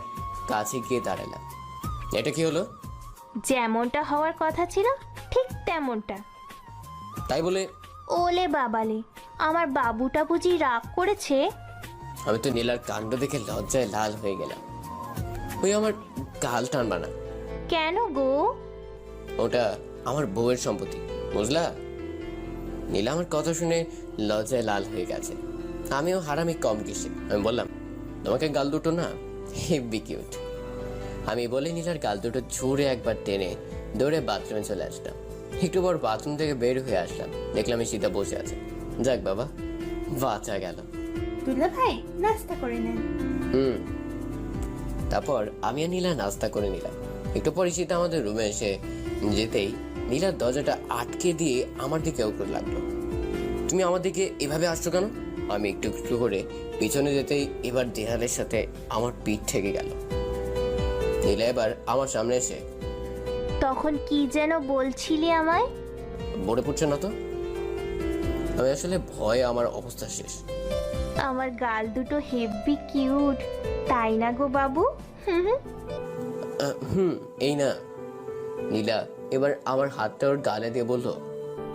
কাছে গিয়ে দাঁড়ালাম। এটা কি হলো? যেমনটা হওয়ার কথা ছিল ঠিক তেমনটা। তাই বলে? ওলে বাবালে, আমার বাবুটা বুঝি রাগ করেছে? আমি তো নীলার কাণ্ড দেখে লজ্জায় লাল হয়ে গেলাম। ওই আমার গাল টানবা না। কেন গো? ওটা আমার বউয়ের সম্পত্তি, বুঝলা? নীলা আমার কথা শুনে লজ্জায় লাল হয়ে গেছে। আমিও হারামি কম কিসে। আমি বললাম, তোমাকে গাল দুটো না হেব্বি কিউট। আমি বলে নীলার গাল দুটো ছুঁড়ে একবার টেনে দৌড়ে বাথরুমে চলে আসলাম। একটু পর বাথরুম থেকে বের হয়ে আসলাম, দেখলাম ঈশিতা বসে আছে। যাক বাবা, বাঁচা গেল। দুলা ভাই নাস্তা করে নেন। তারপর আমি আর নীলা নাস্তা করে নিলাম। একটু পর ঈশিতা আমাদের রুমে এসে যেতেই নীলার দরজাটা আটকে দিয়ে আমার দিকে উপরে লাগলো। তুমি আমার দিকে এভাবে আসছো কেন? আমি একটু একটু করে পিছনে যেতেই এবার দেয়ালের সাথে আমার পিঠ ঠেকে গেল। নীলা এবার আমার সামনে এসে, তখন কি যেন বলছিলি আমায়? মনে পড়ছে না তো? আমি আসলে ভয়ে আমার অবস্থা শেষ। আমার গাল দুটো হেব্বি কিউট, তাই না গো বাবু? এই না। নীলা এবার আমার হাতটা ওর গালে দিয়ে বললো,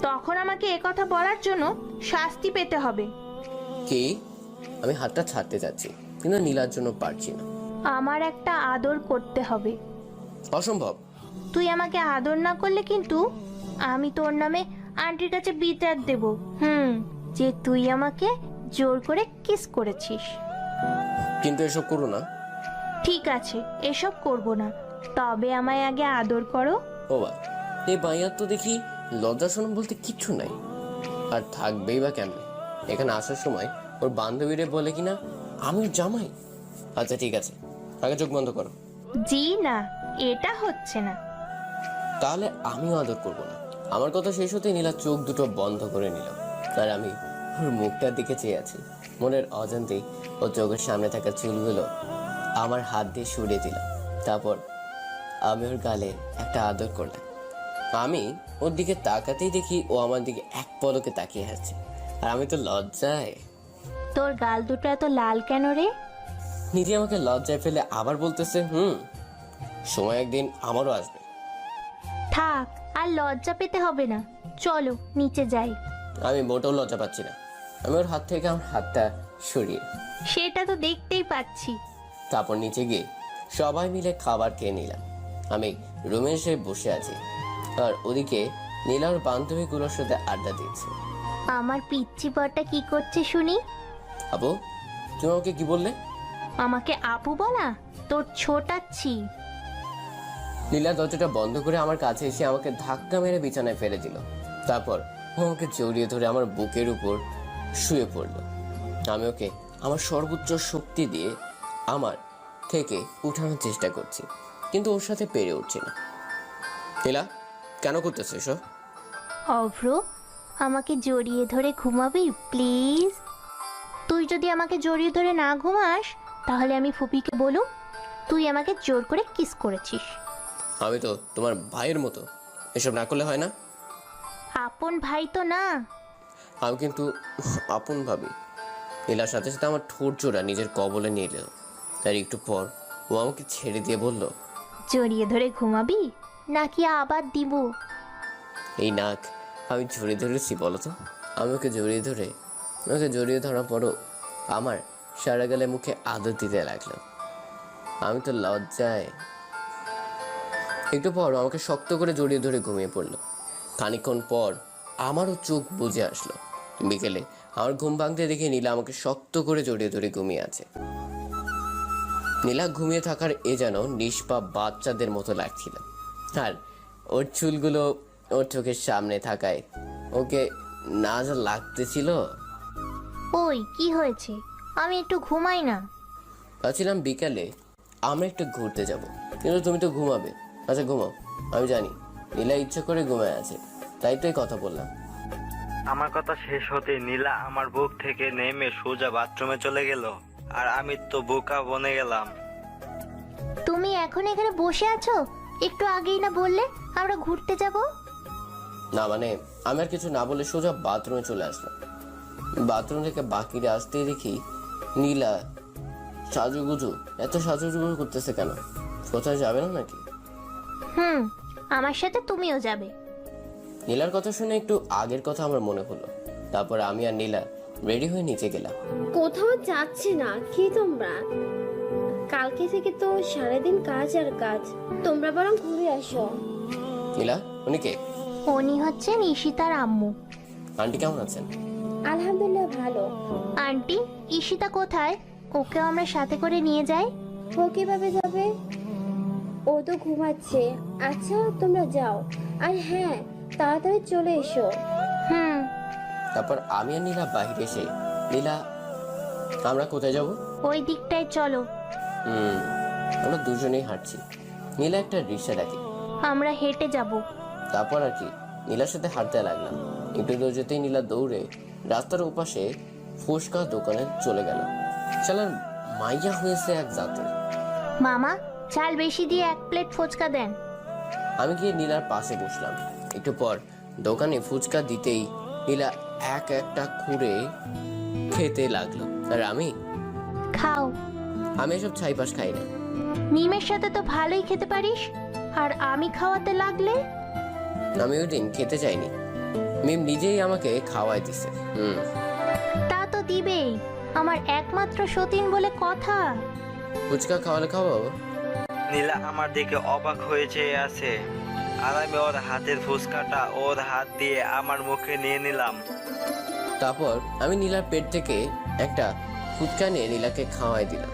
তখন আমাকে একথা বলার জন্য শাস্তি পেতে হবে। কি? আমি হাতটা ছাড়তে যাচ্ছি, কিন্তু নীলার জন্য পারছি না। আমার একটা আদর করতে হবে। অসম্ভব। তুই আমাকে আদর না করলে কিন্তু আমি তোর নামে আন্টির কাছে বিচার দেব। যে তুই আমাকে জোর করে কিস করেছিস। কিন্তু এসব করো না। ঠিক আছে, এসব করব না, তবে আমায় আগে আদর করো। ও বা, এই বাইয়ার তো দেখি লজ্জা শরম বলতে কিচ্ছু নাই। আর থাকবেই বা কেন? এখানে আসার সময় ওর বান্ধবীরে বলে কিনা আমি জামাই। আচ্ছা ঠিক আছে, আগে চোখ বন্ধ করো। জি না, এটা হচ্ছে না। তাহলে আমিও আদর করবো না। আমার কথা শেষ হতে নীলা চোখ দুটো বন্ধ করে নিল। আর আমি ওর মুখটার দিকে চেয়ে আছি। মনের অজান্তেই ওর চোখের সামনে থাকা চুলগুলো আমার হাত দিয়ে সরিয়ে দিলাম। তারপর আমি ওর গালে একটা আদর করলাম। আমি ওর দিকে তাকাতেই দেখি ও আমার দিকে এক পলকে তাকিয়ে আছে। আর আমি তো লজ্জায়। তোর গাল দুটো এত লাল কেন রে? নিজে আমাকে লজ্জায় ফেলে আবার বলতেছে সময় একদিন আমারও আসবে। থাক, আর লজ্জা পেতে হবে না, চলো নিচে যাই। আমি মোটেও লজ্জা পাচ্ছি না। আমি ওর হাত থেকে আমার হাতটা সরিয়ে, সেটা তো দেখতেই পাচ্ছি। তারপর নিচে গিয়ে সবাই মিলে খাবার খেয়ে নিলাম। আমি রুমে এসে বসে আছি, আর ওদিকে নীলা ওর বান্ধবীগুলোর সাথে আড্ডা দিচ্ছে। আমার পিচ্চি বরটা কি করছে শুনি? আপু, তুমি আমাকে কি বললে? আমাকে আপু বলা? তোর ছোটাচ্ছি। নীলা দরজাটা বন্ধ করে আমার কাছে এসে আমাকে ধাক্কা মেরে বিছানায় ফেলে দিল। তারপর ও আমাকে জড়িয়ে ধরে আমার বুকের উপর শুয়ে পড়ল। আমি ওকে আমার সর্বোচ্চ শক্তি দিয়ে আমার থেকে উঠানোর চেষ্টা করছি, কিন্তু ওর সাথে পেরে উঠছি না। নীলা, কেন করতেছো এসব? অভ্র, আমাকে জড়িয়ে ধরে ঘুমাবি প্লিজ? তুই যদি আমাকে জড়িয়ে ধরে না ঘুমাস তাহলে আমি ফুপিকে বলুম তুই আমাকে জোর করে কিস করেছিস। আমি তো তোমার ভাইয়ের মতো, এসব না করলে হয় না। আপন ভাই তো না। আমি কিন্তু আপন ভাবি। নীলার সাথে সাথে আমার ঠোঁট জোড়া নিজের কবলে নিয়ে এলো। তার একটু পর ও আমাকে ছেড়ে দিয়ে বলল, জড়িয়ে ধরে ঘুমাবি নাকি আবার দিব? এই নাক আমি জড়িয়ে ধরেছি বলো তো? আমি ওকে জড়িয়ে ধরার পরও আমার সারা গালে মুখে আদর দিতে লাগলো। আমি তো লজ্জায়। একটু পর আমাকে শক্ত করে জড়িয়ে ধরে ঘুমিয়ে পড়লো। খানিকক্ষণ পর আমারও চোখ বুজে আসলো। বিকেলে আমার ঘুম ভাঙতে দেখে নীলা আমাকে শক্ত করে জড়িয়ে ধরে ঘুমিয়ে আছে। নীলা ঘুমিয়ে থাকার যেন নিষ্পাপ বাচ্চাদের মতো লাগছিল, আর ওর চুলগুলো ওর চোখের সামনে থাকায় ওকে না যা লাগতেছিল। ওই কি হয়েছে? আমি একটু ঘুমাই না। ভাবছিলাম বিকালে আমরা একটু ঘুরতে যাব, কিন্তু তুমি তো ঘুমাবে। আচ্ছা ঘুমাও, আমি জানি নীলা ইচ্ছে করে ঘুমায় আছে, তাই তো এই কথা বললাম। আমার কথা শেষ হতে নীলা আমার বুক থেকে নেমে সোজা বাথরুমে চলে গেল, আর আমি তো বোকা বনে গেলাম। তুমি এখন এখানে বসে আছো? একটু আগেই না বললে আমরা ঘুরতে যাব? না মানে আমি আর কিছু না বলে সোজা বাথরুমে চলে আসলাম। বাথরুম থেকে বাকিরা আসতেই দেখি নীলা সাজুগুজু, এত সাজুগুজু করতেছে কেন? কোথায় যাবে না নাকি? আমার সাথে তুমিও যাবে? নীলার কথা শুনে একটু আগের কথা আমার মনে হলো। তারপর আমি আর নীলা রেডি হয়ে নিচে গেলাম। কোথাও যাচ্ছে না কি তোমরা? কালকে থেকে তো সারাদিন কাজ আর কাজ, তোমরা বরং ঘুরে আসো। নীলা, উনি কে? উনি হচ্ছেন ঈশিতার আম্মু। আন্টি কেমন আছেন? আলহামদুলিল্লাহ ভালো। আন্টি, ঈশিতা কোথায়? ওকে আমরা সাথে করে নিয়ে যাই। ও কিভাবে যাবে? ও তো ঘুমাচ্ছে। আচ্ছা তোমরা যাও, আর হ্যাঁ তাড়াতাড়ি চলে এসো। তারপর আমি আর নীলা বাইরে এসে, নীলা আমরা কোথায় যাব? ওই দিকটায় চলো। আমরা দুজনেই হাঁটছি। নীলা একটা রিক্সা ডাকে। আমরা হেঁটে যাব। তারপর আর কি নীলার সাথে হাঁটতে লাগলাম। একটু দূর যেতেই নীলা দৌড়ে রাস্তার ওপাশে ফুচকা দোকানে চলে গেল। চালান মাইয়া হয়েছে এক জাতের। মামা, চাল বেশি দিয়ে 1 প্লেট ফুচকা দেন। আমি গিয়ে নীলার পাশে বসলাম। একটু পর দোকানে ফুচকা দিতেই নীলা একটা খুঁড়ে খেতে লাগলো, আর আমি খাও। আমি এসব ছাইপাশ খাই না। মিমের সাথে তো ভালোই খেতে পারিস, আর আমি খাওয়াতে লাগলে? আমি ওই দিন খেতে চাইনি, মিম নিজেই আমাকে খাওয়াই দিছে। তা তো দিবেই, আমার একমাত্র সতীন বলে কথা। ফুচকা খাওয়ালে খাওয়াবো। নীলা আমার দিকে অবাক হয়ে চেয়ে আছে, আর আমি ওর হাতের ফুচকাটা ওর হাত দিয়ে আমার মুখে নিয়ে নিলাম। তারপর আমি নীলার পেট থেকে একটা ফুচকা নিয়ে নীলাকে খাওয়াই দিলাম।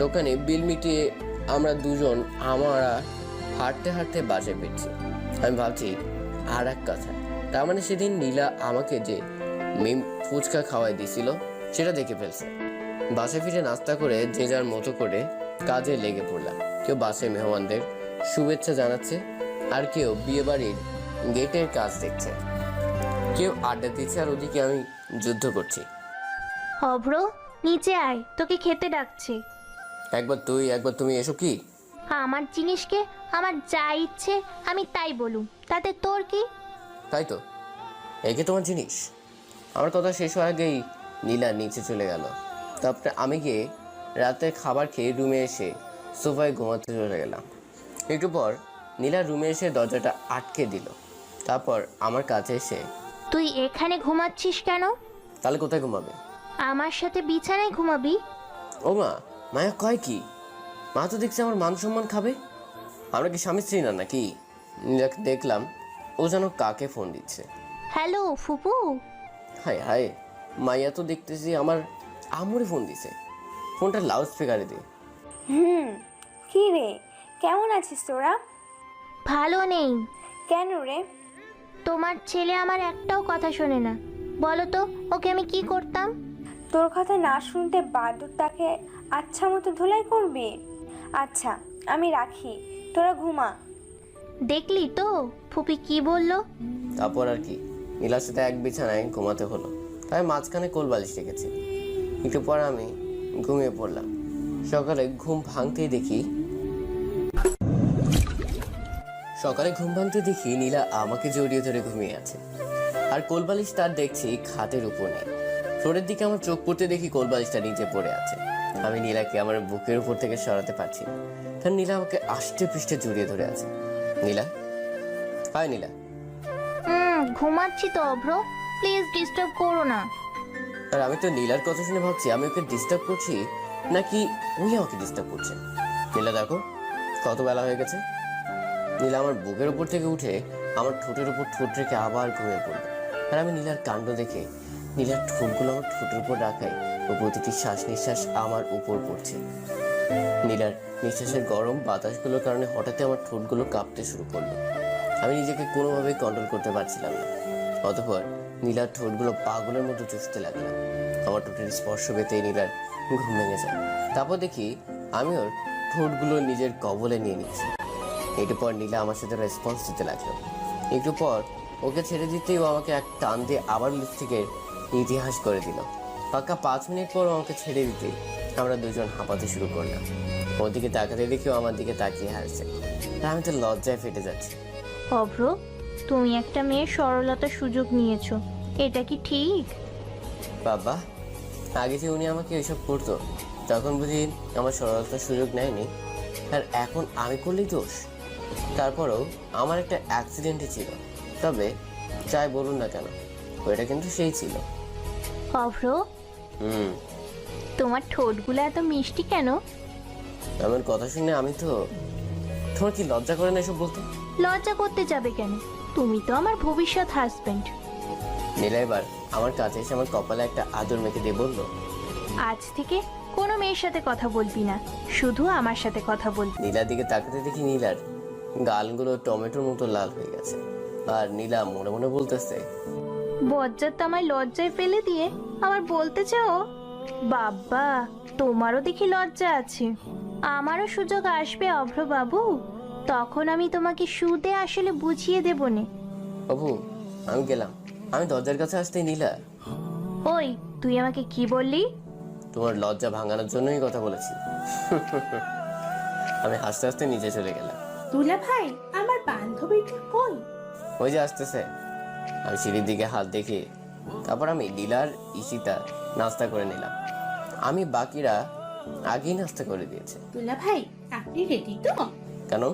দোকানে বিল মিটিয়ে আমরা দুজন আমরা হাঁটতে হাঁটতে বাসে ফিরছি। আমি ভাবছি আর এক কথা, তার মানে সেদিন নীলা আমাকে যে মিম ফুচকা খাওয়াই দিছিল সেটা দেখে ফেলছে। বাসে ফিরে নাস্তা করে যে যার মতো করে কাজে লেগে পড়লাম। কেউ বাসে মেহমানদের শুভেচ্ছা জানাচ্ছে, আর কেউ বিয়ে বাড়ির গেটের কাজ দেখছে, কেউ আড্ডা দিচ্ছে, আর ওদিকে আমি যুদ্ধ করছি। অভ্র, নিচে আয়, তোকে খেতে ডাকছে। একবার তুই একবার তুমি, এসব কি? আমার জিনিসকে আমার যা ইচ্ছে আমি তাই বলুম, তাতে তোর কি? তাই তো, একে তোমার জিনিস। আমার কথা শেষ হওয়ার আগেই নীলা নিচে চলে গেল। তারপরে আমি গিয়ে রাতে খাবার খেয়ে রুমে এসে সোফায় ঘুমাতে চলে গেলাম। একটু পর নীলা রুমে এসে দরজাটা আটকে দিল। তারপর আমার কাছে এসে, তুই এখানে ঘুমাচ্ছিস কেন? তাহলে কোথায় ঘুমাবে? আমার সাথে বিছানায় ঘুমাবি। ও মা, মায়া কয় কি? মা তো দেখছি আমার মান সম্মান খাবে। আমরা কি স্বামী স্ত্রী না নাকি? নীলাকে দেখলাম ও যেন কাকে ফোন দিচ্ছে। হ্যালো ফুপু। হায় হায়, মাইয়া তো দেখতেছি আমার আম্মুরে ফোন দিছে। ফোনটা লাউড স্পিকারে দে। কি রে, কেমন আছিস তোরা? ভালো নেই। কেন রে? তোমার ছেলে আমার একটাও কথা শোনে না। বলো তো ওকে আমি কি করতাম? তোর কথা না শুনতে বাদুর তাকে আচ্ছা মতো ধুলাই করবি? আচ্ছা আমি রাখি, তোরা ঘুমা। দেখলি তো ফুপি কি বললো? তারপর আর কি, নীলার সাথে এক বিছানায় ঘুমাতে হলো, তাই মাঝখানে কোল বালিশ রেখেছি। একটু পর আমি ঘুমিয়ে পড়লাম। সকালে ঘুম ভাঙতেই দেখি নীলা আমাকে জড়িয়ে ধরে ঘুমিয়ে আছে, আর কোলবালিশ তার দেখছি খাটের উপর নেই। ফ্লোরের দিকে আমার চোখ পড়তে দেখি কোলবালিশটা নিচে পড়ে আছে। আমি নীলাকে আমার বুকের উপর থেকে সরাতে পারছি না, কারণ নীলা আমাকে আষ্টে পৃষ্ঠে জড়িয়ে ধরে আছে। নীলা, হাই নীলা। ঘুমাচ্ছি তো অভ্র, প্লিজ ডিস্টার্ব করো না। আর আমি তো নীলার কথা শুনে ভাবছি আমি ওকে ডিস্টার্ব করছি নাকি উনি আমাকে ডিস্টার্ব করছে। নীলা দেখো কত বেলা হয়ে গেছে। নীলা আমার বুকের উপর থেকে উঠে আমার ঠোঁটের উপর ঠোঁট রেখে আবার ঘুমিয়ে পড়লো। আর আমি নীলার কাণ্ড দেখে নীলার ঠোঁটগুলো আমার ঠোঁটের উপর রাখাই ও প্রতিটি শ্বাস নিঃশ্বাস আমার উপর পড়ছে। নীলার নিঃশ্বাসের গরম বাতাসগুলোর কারণে হঠাৎ আমার ঠোঁটগুলো কাঁপতে শুরু করলো। আমি নিজেকে কোনোভাবেই কন্ট্রোল করতে পারছিলাম না। অতঃপর নীলার ঠোঁটগুলো পাগলের মতো চুষতে লাগলাম। আমার ঠোঁটের স্পর্শ পেতেই নীলার ঘুম ভেঙে যায়। তারপর দেখি আমি ওর ঠোঁটগুলো নিজের কবলে নিয়ে নিচ্ছি। একটু পর নীলা আমার সাথে রেসপন্স দিতে লাগলো। একটু পর ওকে ছেড়ে দিতেই ও আমাকে এক টান দিয়ে আবার লিপস্টিকের ইতিহাস করে দিল। পাক্কা 5 মিনিট পর আমাকে ছেড়ে দিতেই আমরা দুজন হাঁপাতে শুরু করলাম। ওর দিকে তাকাতে দেখেও আমার দিকে তাকিয়ে হাসছে। আর আমি তো লজ্জায় ফেটে যাচ্ছি। অভ্র, তুমি একটা মেয়ের সরলতার সুযোগ নিয়েছো, এটা কি ঠিক? বাবা, আগে যে উনি আমাকে এসব করতো তখন বুঝি আমার সরলতার সুযোগ নেয়নি, আর এখন আমি করলেই দোষ? তারপরেও আমার একটা অ্যাক্সিডেন্টই ছিল, তবে যাই বলুন না কেন ওইটা কিন্তু সেই ছিল। অভ্র, তোমার ঠোঁটগুলো এত মিষ্টি কেন? আমার কথা শুনে আমি তো, তোমার কি লজ্জা করে না এসব বলতে? লজ্জা করতে যাবে কেন? তুমি তো আমার ভবিষ্যৎ হাজবেন্ড। নীলা এবার আমার কাছে এসে আমার কপালে একটা আদর মেখে দিয়ে বললো, আজ থেকে কোনো মেয়ের সাথে কথা বলবি না, শুধু আমার সাথে কথা বলবি। নীলার দিকে তাকাতে দেখি নীলার গালগুলো টমেটোর মতো লাল হয়ে গেছে। আর নীলা মনে মনে বলতেছে, বজ্জাত তো আমায় লজ্জায় ফেলে দিয়ে আবার বলতে চাও? বাবা, তোমারও দেখি লজ্জা আছে। আমারও সুযোগ আসবে অভ্র বাবু, তখন আমি তোমাকে সুদে আসলে বুঝিয়ে দেব নে। বাবু আমি গেলাম। আমি দরজার কাছে আসতেই নীলা, ওই তুই আমাকে কি বললি? তোমার লজ্জা ভাঙানোর জন্যই কথা বলেছি। আমি হাসতে হাসতে নিচে চলে গেলাম। দুলা ভাই, আমার বান্ধবীটা কই? ওই যে আসতেছে। আমি সিঁড়ির দিকে হাত দেখি, তারপর আমি লীলার ঈশিতা নাস্তা করে নিলাম। আমি বাকিরা আগেই নাস্তা করে দিয়েছে। দুলা ভাই, আপনি রেডি তো? কেন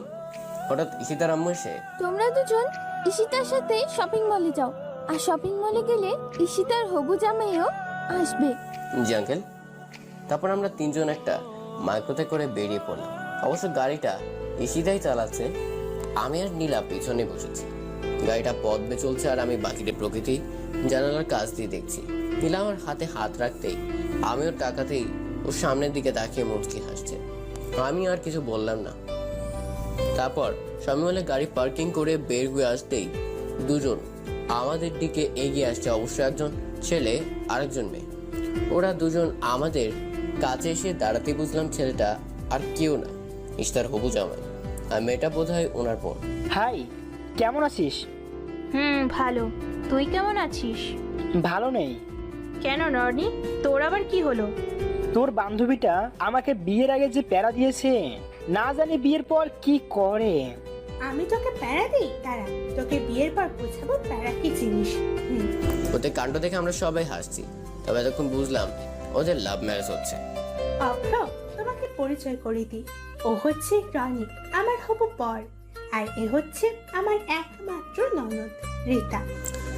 হঠাৎ ঈশিতার আম্মু এসে? তোমরা দুজন ঈশিতার সাথে শপিং মলে যাও, আর শপিং মলে গেলে ঈশিতার হবু জামাইও আসবে। জি আঙ্কেল। তারপর আমরা তিনজন একটা মাইক্রোতে করে বেরিয়ে পড়লাম। অবশ্য গাড়িটা ঈশিতাই চালাচ্ছে, আমি আর নীলা পিছনে বসেছি। গাড়িটা পথ বেয়ে চলছে আর আমি বাকিটা প্রকৃতি জানালার কাছ দিয়ে দেখছি। নীলা আমার হাতে হাত রাখতেই আমি ওর তাকাতেই ওর সামনের দিকে তাকিয়ে মুচকি হাসছে। আমি আর কিছু বললাম না। তারপর সবাই মিলে গাড়ি পার্কিং করে বের হয়ে আসতেই দুজন আমাদের দিকে এগিয়ে আসছে। অবশ্য একজন ছেলে আরেকজন মেয়ে। ওরা দুজন আমাদের কাছে এসে দাঁড়াতে বুঝলাম ছেলেটা আর কেউ না, ইশতার হবু জামাই, আর মেয়েটা বোধহয় ওনার বোন। হাই, কেমন আছিস? ভালো। তুই কেমন আছিস? ভালো নেই। কেন রনি, তোর আবার কি হলো? তোর বান্ধবীটা আমাকে বিয়ের আগে যে প্যারা দিয়েছে, না জানি বিয়ের পর কি করে। আমি তোকে প্যারা দিই? দাঁড়া, তোকে বিয়ের পর বোঝাবো প্যারা কি জিনিস। ওদের কাণ্ড দেখে আমরা সবাই হাসছি, তবে এতক্ষণ বুঝলাম ওদের লাভ ম্যারেজ হচ্ছে। অভ্র, তোমাকে পরিচয় করে দিই। ও হচ্ছে রনি, আমার হবু বর, আর এ হচ্ছে আমার একমাত্র ননদ রীতা।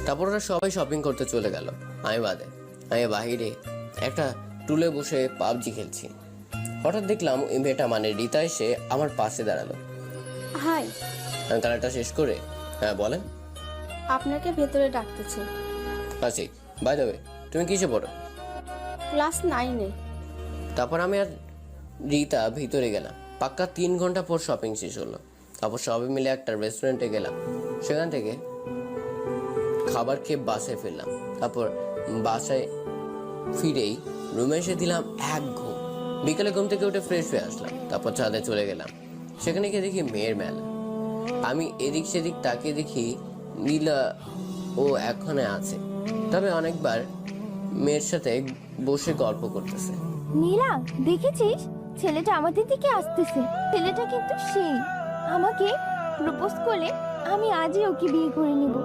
তারপর ওরা সবাই শপিং করতে চলে গেল, আমি বাদে। আমি বাহিরে একটা টুলে বসে পাবজি খেলছি। হঠাৎ দেখলাম ওই মেয়েটা মানে রীতা এসে আমার পাশে দাঁড়ালো। হাই। আমি খেলাটা শেষ করে, হ্যাঁ বলেন। আপনাকে ভেতরে ডাকতেছে। আছি। বাই দ্য ওয়ে, তুমি কিসে পড়ো? ক্লাস 9-এ। তারপর আমি আর রীতা ভিতরে গেলাম। পাক্কা 3 ঘন্টা পর শপিং শেষ হলো। তারপর সবাই মিলে একটা রেস্টুরেন্টে গেলাম। সেখান থেকে খাবার খেয়ে বাসায় ফিরলাম। তারপর বাসায় ফিরেই রুমে এসে দিলাম এক ঘুম। বিকালে ঘুম থেকে উঠে ফ্রেশ হয়ে আসলাম। তারপর ছাদে চলে গেলাম। সেখানে গিয়ে দেখি মেয়ের মেলা। আমি এদিক সেদিক তাকিয়ে দেখি নীলা ও এখানে আছে, তবে অনেকবার মেয়ের সাথে বসে গল্প করতেছে। নীলা, দেখেছিস ছেলেটা আমাদের দিকে আসতেছে। ছেলেটা কিন্তু সেই আমাকে প্রপোজ করলে আমি আজই ওকে বিয়ে করে নিব।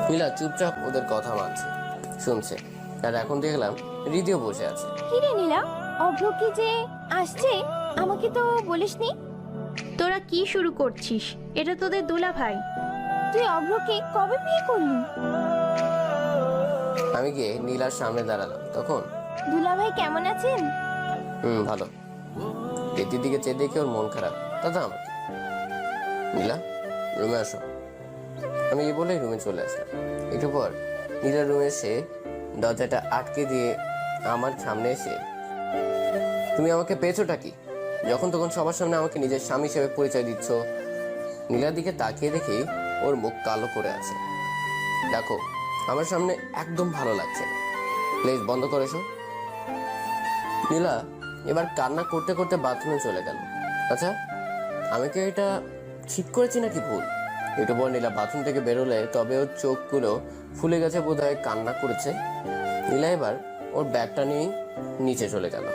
নীলা চুপচাপ ওদের কথা মানছে, শুনছে। আর এখন দেখলাম হৃদয় বসে আছে। কি রে নীলা, অভ্র কি যে আসছে আমাকে তো বলিসনি? তোরা কি শুরু করছিস? এটা তোদের দুলা ভাই। তুই অভ্রকে কবে বিয়ে করলি? আমি গিয়ে নীলার সামনে দাঁড়ালাম। তখন দুলাভাই কেমন আছেন? ভালো। রীতির দিকে চেয়ে দেখে ওর মন খারাপ। দাদা আমার কি? নীলা, রুমে আসো। আমি এই বলেই রুমে চলে আসলাম। একটু পর নীলার রুমে এসে দরজাটা আটকে দিয়ে আমার সামনে এসে, তুমি আমাকে পেয়েছোটা কি? যখন তখন সবার সামনে আমাকে নিজের স্বামী হিসেবে পরিচয় দিচ্ছ। নীলার দিকে তাকিয়ে দেখি ওর মুখ কালো করে আছে। দেখো, আমার সামনে একদম ভালো লাগছে না। প্লিজ বন্ধ করে এসো। নীলা এবার কান্না করতে করতে বাথরুমে চলে গেল। আচ্ছা, আমি কি এটা ঠিক করেছি নাকি ভুল? একটু পর নীলা বাথরুম থেকে বেরোলে তবে ওর চোখগুলো ফুলে গেছে, বোধ হয় কান্না করেছে। নীলা এবার ওর ব্যাগটা নিয়ে নিচে চলে গেল।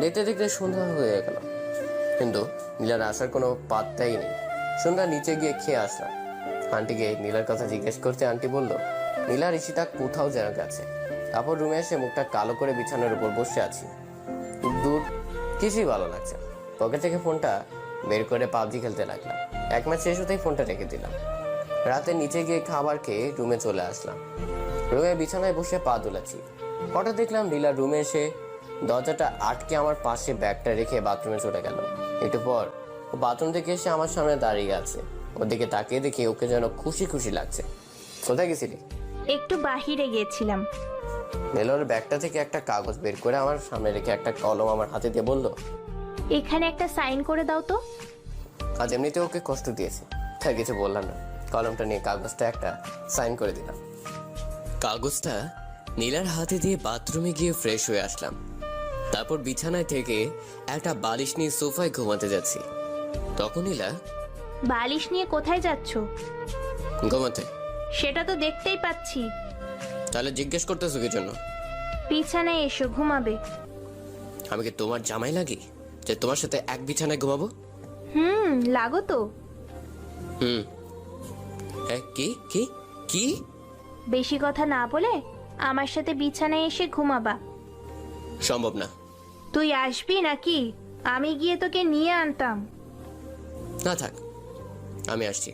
দেখতে দেখতে সন্ধ্যা হয়ে গেল, কিন্তু নীলার আসার কোনো পাত্তাই নেই। সন্ধ্যা নিচে গিয়ে খেয়ে আসলাম। আন্টিকে নীলার কথা জিজ্ঞেস করতে আন্টি বলল নীলা ঋষিতা কোথাও যেন গেছে। তারপর রুমে এসে মুখটা কালো করে বিছানার উপর বসে আছি। দূর কিছুই ভালো লাগছে। পকেট থেকে ফোনটা বের করে পাবজি খেলতে লাগলাম। এক ম্যাচ শেষ হতেই ফোনটা রেখে দিলাম। রাতে নিচে গিয়ে খাবার খেয়ে রুমে চলে আসলাম। রুমে বিছানায় বসে পা দুলাচ্ছি। হঠাৎ দেখলাম নীলা রুমে এসে দরজাটা আটকে আমার পাশে ব্যাগটা রেখে বাথরুমে চলে গেল। একটু পর ও বাথরুম থেকে এসে আমার সামনে দাঁড়িয়ে আছে। ওর দিকে তাকিয়ে দেখি ওকে যেন খুশি খুশি লাগছে। কোথায় গেছিলি? একটু বাহিরে গিয়েছিলাম। নীলার ব্যাগটা থেকে একটা কাগজ বের করে আমার সামনে রেখে একটা কলম আমার হাতে দিয়ে বলল, এখানে একটা সাইন করে দাও তো। আজ এমনিতে ওকে কষ্ট দিয়েছে, তাই কিছু বললাম না। কলমটা নিয়ে কাগজটা একটা সাইন করে দিলাম। কাগজটা নীলার হাতে দিয়ে বাথরুমে গিয়ে ফ্রেশ হয়ে আসলাম। তারপর বিছানায় থেকে একটা বালিশ নিয়ে সোফায় ঘুমাতে যাচ্ছি। তখন নীলা, বালিশ নিয়ে কোথায় যাচ্ছ? ঘুমাতে। সেটা তো দেখতেই পাচ্ছি। তাহলে জিজ্ঞেস করতেছো কি জন্য? বিছানায় এসো, ঘুমাবে। আমি কি তোমার জামাই লাগি যে তোমার সাথে এক বিছানায় ঘুমাবো? লাগো তো। হ্যাঁ, কি কি কি? বেশি কথা না বলে আমার সাথে বিছানায় এসে ঘুমাবা। সম্ভব না। তুই আসবি নাকি আমি গিয়ে তোকে নিয়ে আনতাম? না থাক, আমি আসছি।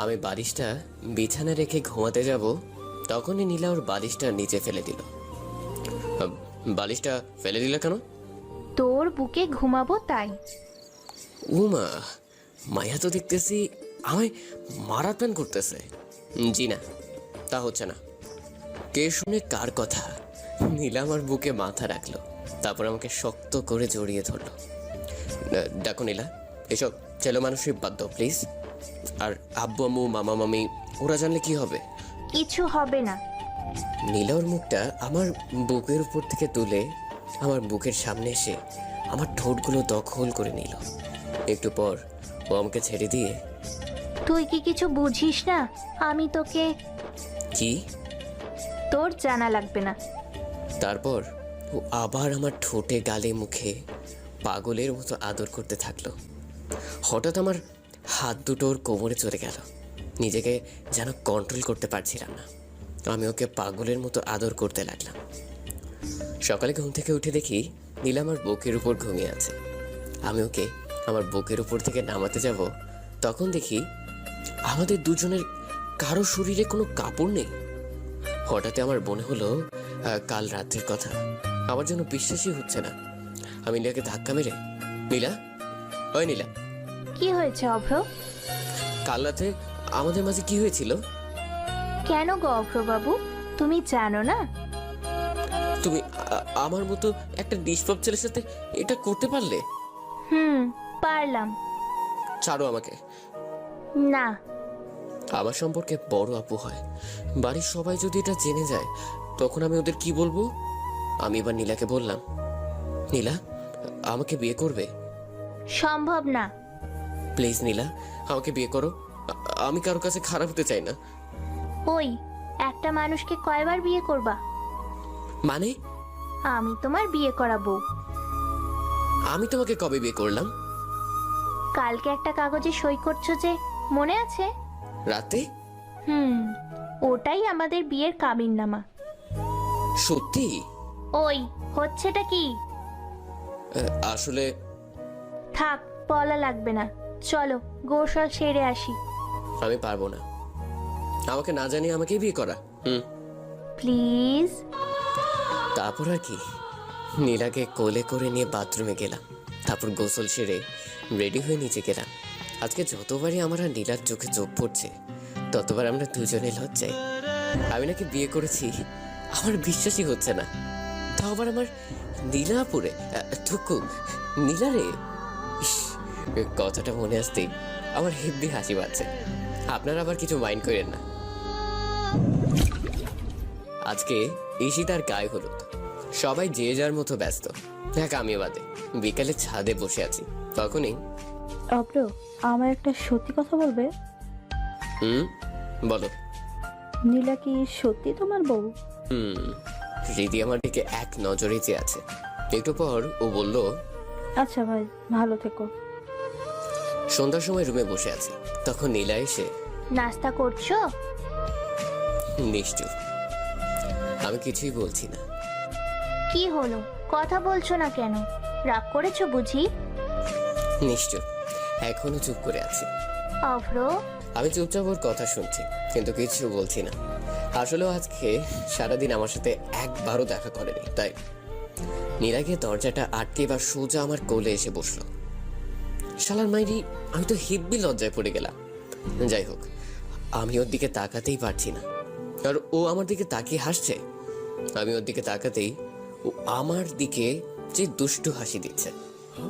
আমি বালিশটা বিছানায় রেখে ঘুমাতে যাব, তখনই নীলা ওর বালিশটা নিচে ফেলে দিল। বালিশটা ফেলে দিল কেন? তোর বুকে ঘুমাবো তাই। উমা, মায়া তো দেখতেছি আমায় মারার প্ল্যান করতেছে। জি না, তা হচ্ছে না। কে শুনে কার কথা? নীলা আমার বুকে মাথা রাখলো, তারপর আমাকে শক্ত করে জড়িয়ে ধরলো। দেখো নীলা, এসব ছেলে মানুষই বাদ দাও প্লিজ। আর আব্বু আম্মু মামা মামি ওরা জানলে কি হবে? কিছু হবে না। নীলা ওর মুখটা আমার বুকের উপর থেকে তুলে আমার বুকের সামনে এসে আমার ঠোঁটগুলো দখল করে নিল। একটু পর ও আমাকে ছেড়ে দিয়ে, তুই কি কিছু বুঝিস না? আমি তোকে। কি? তোর জানা লাগবে না। তারপর ও আবার আমার ঠোঁটে গালে মুখে পাগলের মতো আদর করতে থাকলো। হঠাৎ আমার হাত দুটো ওর কোমরে চলে গেল। নিজেকে যেন কন্ট্রোল করতে পারছিলাম না। আমি ওকে পাগলের মতো আদর করতে লাগলাম। সকালে ঘুম থেকে উঠে দেখি নীলা আমার বুকের উপর ঘুমিয়ে আছে। আমি ওকে আমার বুকের উপর থেকে নামাতে যাব, তখন দেখি আমাদের দুজনের কারো শরীরে কোনো কাপড় নেই। হঠাৎ আমার মনে হলো কাল রাত্রির কথা। আমার জন্য বিশ্বাসই হচ্ছে না। আমি নীলাকে ধাক্কা মেরে, নীলা, ওই নীলা। কি হয়েছে অভ্র? কাল রাতে আমাদের মাঝে কি হয়েছিল? কেন গো অভ্রবাবু, তুমি জানো না? তুমি আমার মতো একটা নিষ্পাপ ছেলের সাথে এটা করতে পারলে? পারলাম। ছাড়ো আমাকে। না। আমার সম্পর্কে বড় আপু হয়, বাড়ির সবাই যদি এটা জেনে যায় তখন আমি ওদের কি বলবো? আমি এবার নীলাকে বললাম, নীলা আমাকে বিয়ে করবে? সম্ভব না। প্লিজ নীলা, আমাকে বিয়ে করো। আমি কারো কাছে খারাপ হতে চাই না। ওই একটা মানুষকে কয়বার বিয়ে করবা? মানে? আমি তোমার বিয়ে করাবো। আমি তোমাকে কবে বিয়ে করলাম? কালকে একটা কাগজে সই করছো যে, মনে আছে? রাতে? ওটাই আমাদের বিয়ের কাবিননামা। সত্যি? ওই হচ্ছেটা কি? আসলে থাক, বলা লাগবে না, চলো গোসল সেরে আসি। আমি পারবো না, আমাকে না জানিয়ে আমাকে বিয়ে করা। প্লিজ। তারপর আর কি, নীলাকে কোলে করে নিয়ে বাথরুমে গেলাম। তারপর গোসল সেরে রেডি হয়ে নিচে গেলাম। আজকে যতবারই আমার আর নীলার চোখে চোখ পড়ছে ততবার আমরা দুজনে লজ্জায়। আমি নাকি বিয়ে করেছি, আমার বিশ্বাসই হচ্ছে না। তাও আবার আমার নীলাপুরে টুকু নীলা রে। কথাটা মনে আসতেই আমার হেব্বি হাসি পাচ্ছে। আপনারা আবার কিছু মাইন্ড করেন না। আজকে ঈশিতার গায়ে হলুদ, সবাই যে যার মতো ব্যস্ত, দেখ আমি বাদে। বিকালে ছাদে বসে আছি, তখনই অব্র, আমার একটা সত্যি কথা বলবে? বলো। নীলা কি সত্যি তোমার বউ? রীতি আমার দিকে এক নজরে চেয়ে আছে। একটু পর ও বলল, আচ্ছা ভাই, ভালো থেকো। সন্ধ্যার সময় রুমে বসে আছি, তখন নীলা এসে, নাস্তা করছো? নিশ্চয়। আমি কিছুই বলছি না। কি হলো, কথা বলছো না কেন? রাগ করেছো বুঝি? নিশ্চয়, এখনো চুপ করে আছি। অভ্র। আমি চুপচাপ ওর কথা শুনছি, কিন্তু কিছু বলছি না। আসলেও আজকে সারাদিন আমার সাথে একবারও দেখা করেনি, তাই নীলা গিয়ে দরজাটা আটকে বা সোজা আমার কোলে এসে বসলো। শালার মাইরি, আমি তো হেব্বি লজ্জায় পড়ে গেলাম। যাই হোক, আমি ওর দিকে তাকাতেই পারছি না, আর ও আমার দিকে তাকিয়ে হাসছে। আমি ওর দিকে তাকাতেই ও আমার দিকে যে দুষ্টু হাসি দিচ্ছে।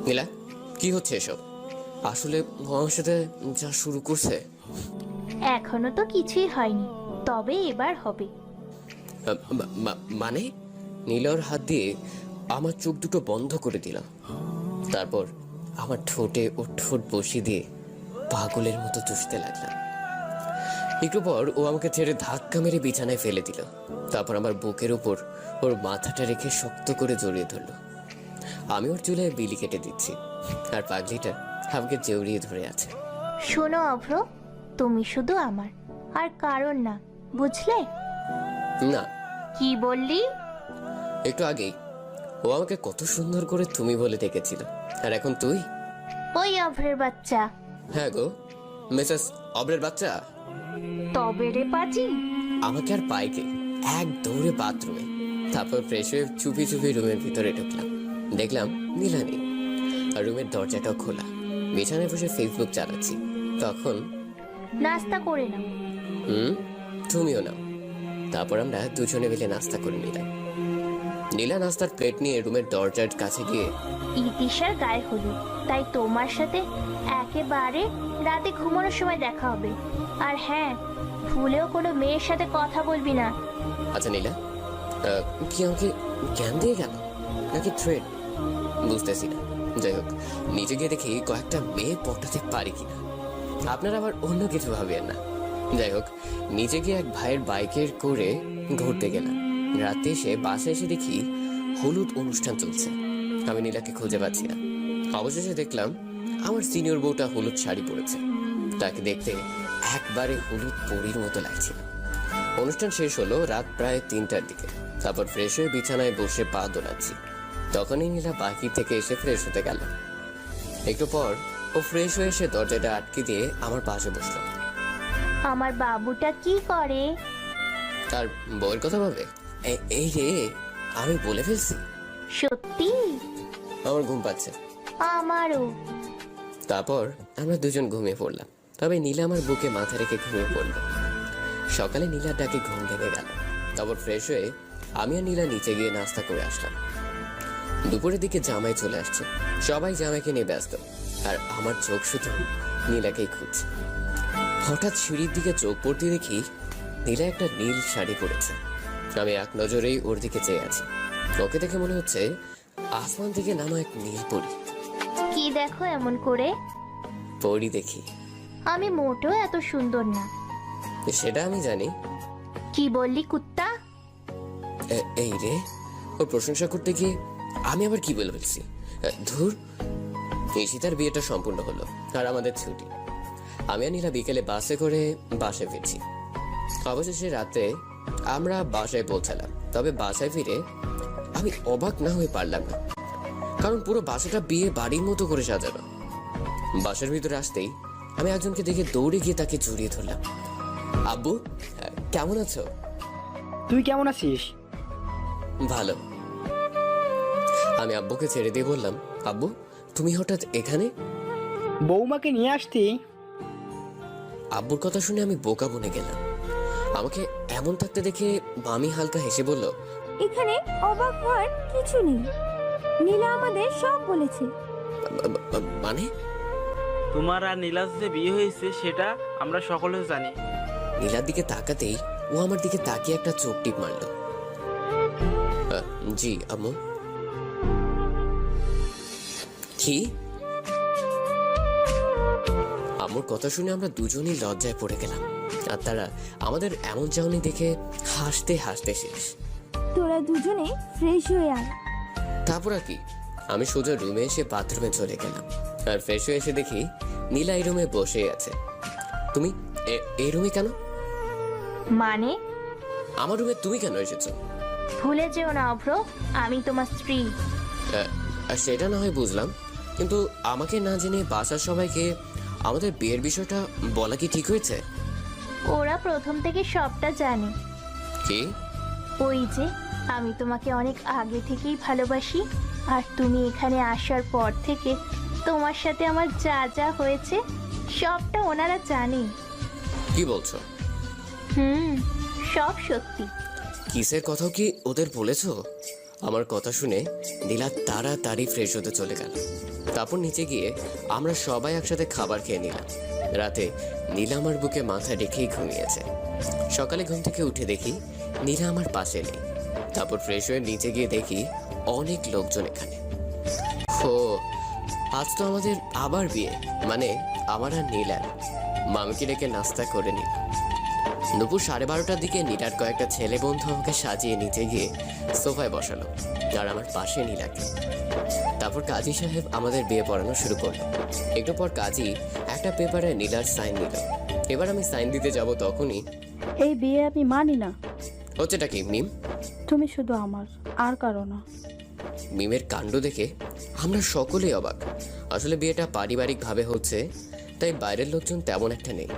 নীলা, কি হচ্ছে এসব? আসলে আমার সাথে যা শুরু করছে। এখনো তো কিছুই হয়নি, তবে এবার হবে। মানে? নীলার হাত দিয়ে আমার চোখ দুটো বন্ধ করে দিল। তারপর আমার ঠোঁটে ও ঠোঁট বসিয়ে দিয়ে পাগলের মতো চুষতে লাগলাম। একটু পর ও আমাকে ছেড়ে ধাক্কা মেরে বিছানায় ফেলে দিল। তারপর আমার বুকের উপর ওর মাথাটা রেখে শক্ত করে জড়িয়ে ধরলো। আমি ওর চুলে বিলি কেটে দিচ্ছি, আর পাগলিটা আমাকে জড়িয়ে ধরে আছে। শোনো অভ্র, তুমি শুধু আমার, আর কারণ না, বুঝলে? না। কি বললি? একটু আগেই ও আমাকে কত সুন্দর করে তুমি বলে ডেকেছিল, আর এখন তুই? ওই অভ্রের বাচ্চা। হ্যাঁ গো, মিসেস অব্রের বাচ্চা। তবে রে পাজি। আমাকে আর পাইকে এক দৌড়ে বাথরুমে, তারপর ফ্রেশ হয়ে চুপি চুপি রুমের ভিতরে ঢুকলাম। দেখলাম নীলা নেই, আর রুমের দরজাটাও খোলা। বিছানায় বসে ফেসবুক চালাচ্ছি, তখন নাস্তা করে নাও। তুমিও নাও। তারপর আমরা দুজনে মিলে নাস্তা করে নিলাম। নীলা নাস্তার প্লেট নিয়ে রুমের দরজার কাছে গিয়ে, ইতিশার গায়ে হলুদ, তাই তোমার সাথে একেবারে রাতে ঘুমানোর সময় দেখা হবে। আর হ্যাঁ, ভুলেও কোনো মেয়ের সাথে কথা বলবি না। আচ্ছা নীলা, কি আমাকে জ্ঞান দিয়ে গেল নাকি থ্রেড বুঝতেছি না। যাই হোক, নিচে গিয়ে দেখি কয়েকটা মেয়ে পটাতে পারি কিনা। আপনারা আবার অন্য কিছু ভাবেন না। যাই হোক, নিচে গিয়ে এক ভাইয়ের বাইকের করে ঘুরতে গেলাম। রাতে এসে বাসে এসে দেখি হলুদ অনুষ্ঠান চলছে। আমি নীলাকে খুঁজে পাচ্ছি না। অবশেষে দেখলাম আমার সিনিয়র বউটা হলুদ শাড়ি পরেছে। তাকে দেখতে একবারে হলুদ পরীর মতো লাগছিল। অনুষ্ঠান শেষ হলো রাত প্রায় 3টার দিকে। তারপর ফ্রেশ হয়ে বিছানায় বসে পা দোলাচ্ছি, তখনই নীলা বাকি থেকে এসে ফ্রেশ হতে গেল। একটু পর ও ফ্রেশ হয়ে এসে দরজাটা আটকে দিয়ে আমার পাশে বসলো। আমার বাবুটা কি করে? তার বউয়ের কথা ভাবে। এই রে, আমি বলে ফেলছি। সত্যি? আমার ঘুম পাচ্ছে। আমারও। তারপর আমরা দুজন ঘুমিয়ে পড়লাম। তবে নীলা আমার বুকে মাথা রেখে ঘুমিয়ে পড়ল। সকালে নীলার ডাকে ঘুম ভেঙে গেল। তারপর ফ্রেশ হয়ে আমি আর নীলা নিচে গিয়ে নাস্তা করে আসলাম। দুপুরের দিকে জামাই চলে আসছে, সবাই জামাইকে নিয়ে ব্যস্ত, আর আমার চোখ শুধু নীলাকেই খুঁজছে। হঠাৎ সিঁড়ির দিকে চোখ পড়তে দেখি নীলা একটা নীল শাড়ি পরেছে। আমি এক নজরেই ওর দিকে চেয়ে আছি। ওকে দেখে মনে হচ্ছে আসমান থেকে নামা এক নীল পরি। কি দেখো এমন করে? পরি দেখি। আমি মোটেও এত সুন্দর না। সেটা আমি জানি। কি বললি কুত্তা? এই রে, ওর প্রশংসা করতে গিয়ে আমি আবার কি বলে ফেলছি। ধুর, ঈশিতার বিয়েটা সম্পূর্ণ হলো আর আমাদের ছুটি। আমি আর নীলা বিকেলে বাসে করে বাসায় ফিরছি। অবশেষে রাতে আমরা বাসায় পৌঁছালাম। তবে বাসায় ফিরে আমি অবাক না হয়ে পারলাম না, কারণ পুরো বাসাটা বিয়ে বাড়ির মতো করে সাজানো। বাসার ভিতরে আসতেই আমি একজনকে দেখে দৌড়ে গিয়ে তাকে জড়িয়ে ধরলাম। আব্বু, কেমন আছো? তুই কেমন আছিস? ভালো। আমি আব্বুকে ছেড়ে দিয়ে বললাম, আব্বু তুমি হঠাৎ এখানে? বৌমাকে নিয়ে আসতি? আব্বুর কথা শুনে আমি বোকা বনে গেলাম। আমাকে এমন থাকতে দেখে মামি হালকা হেসে বলল, এখানে অবাক হওয়ার কিছু নেই, নীলা আমাদের সব বলেছে। মানে? তোমার আর নীলার যে বিয়ে হয়েছে সেটা আমরা সকলে জানি। নীলার দিকে তাকাতেই ও আমার দিকে তাকিয়ে একটা চোখ টিপ মারল। জি আম্মু। কি? আম্মুর কথা শুনে আমরা দুজনেই লজ্জায় পড়ে গেলাম, আর তারা আমাদের এমন চাউনি দেখে হাসতে হাসতে শেষ। তোরা দুজনে ফ্রেশ হয়ে আয়। তারপর আর কি, আমি সোজা রুমে এসে বাথরুমে চলে গেলাম। আর ফ্রেশ হয়ে এসে দেখি নীলা এই রুমে বসে আছে। তুমি এই রুমে কেন? মানে? আমার রুমে তুমি কেন এসেছো? ভুলে যেও না অভ্র, আমি তোমার স্ত্রী। সেটা না হয় বুঝলাম, কিন্তু আমাকে না জেনে বাসার সবাইকে আমাদের বিয়ের বিষয়টা বলা কি ঠিক হয়েছে? ওরা প্রথম থেকে সবটা জানে। কি? ওই যে আমি তোমাকে অনেক আগে থেকেই ভালোবাসি, আর তুমি এখানে আসার পর থেকে তোমার সাথে আমার যা যা হয়েছে সবটা ওনারা জানে। কি বলছো? সব সত্যি। কিসের কথাও কি ওদের বলেছো? আমার কথা শুনে নীলা তাড়াতাড়ি ফ্রেশ হতে চলে গেল। তারপর নিচে গিয়ে আমরা সবাই একসাথে খাবার খেয়ে নিলাম। রাতে নীলা আমার বুকে মাথা রেখেই ঘুমিয়েছে। সকালে ঘুম থেকে উঠে দেখি নীলা আমার পাশে নেই। তারপর ফ্রেশ হয়ে নিচে গিয়ে দেখি অনেক লোকজন এখানে। ও, আজ তো আমাদের আবার বিয়ে, মানে আমার আর নীলার। মামিকে ডেকে নাস্তা করে নিলাম। দুপুর 12:30টার দিকে নীলার কয়েকটা ছেলে বন্ধু আমাকে সাজিয়ে নিচে গিয়ে সোফায় বসালো, আর আমার পাশে নীলাকে। তারপর কাজী সাহেব আমাদের বিয়ে পড়ানো শুরু করলো। একটু পর কাজী একটা পেপারে নীলার সাইন নিল। এবার আমি সাইন দিতে যাব, তখনই এই বিয়ে আমি মানি না। হচ্ছেটা কি মিম? তুমি শুধু আমার, আর কারো না। মিমের কাণ্ড দেখে আমরা সকলেই অবাক। আসলে বিয়েটা পারিবারিকভাবে হচ্ছে, তাই বাইরের লোকজন তেমন একটা নেই,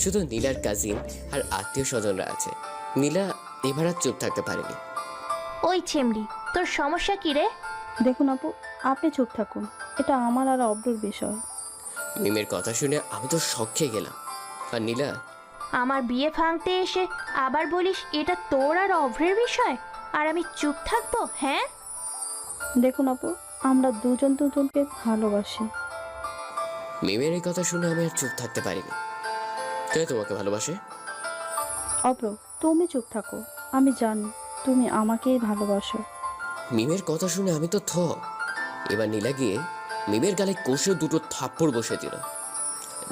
শুধু নীলার কাজিন আর আত্মীয় স্বজনরা আছে। নীলা এবার আর চুপ থাকতে পারেনি। ওই ছেমড়ি, তোর সমস্যা কি রে? দেখুন আপু, আপনি চুপ থাকুন, এটা আমার আর অব্রর বিষয়। মিমের কথা শুনে আমি তো শক খেয়ে গেলাম। আর নীলা, আমার বিয়ে ভাঙতে এসে আবার বলিস এটা তোর আর অভ্রের বিষয়, আর আমি চুপ থাকবো? হ্যাঁ দেখুন আপু, আমরা দুজন দুজনকে ভালোবাসি। মিমের এই কথা শুনে আমি আর চুপ থাকতে পারিনি। কে তোমাকে ভালোবাসে? অব্র, তুমি চুপ থাকো, আমি জানি তুমি আমাকেই ভালোবাসো। মিমের কথা শুনে আমি তো এবার নীলা গিয়ে মিমের গালে কষে দুটো থাপ্পড় বসে দিল।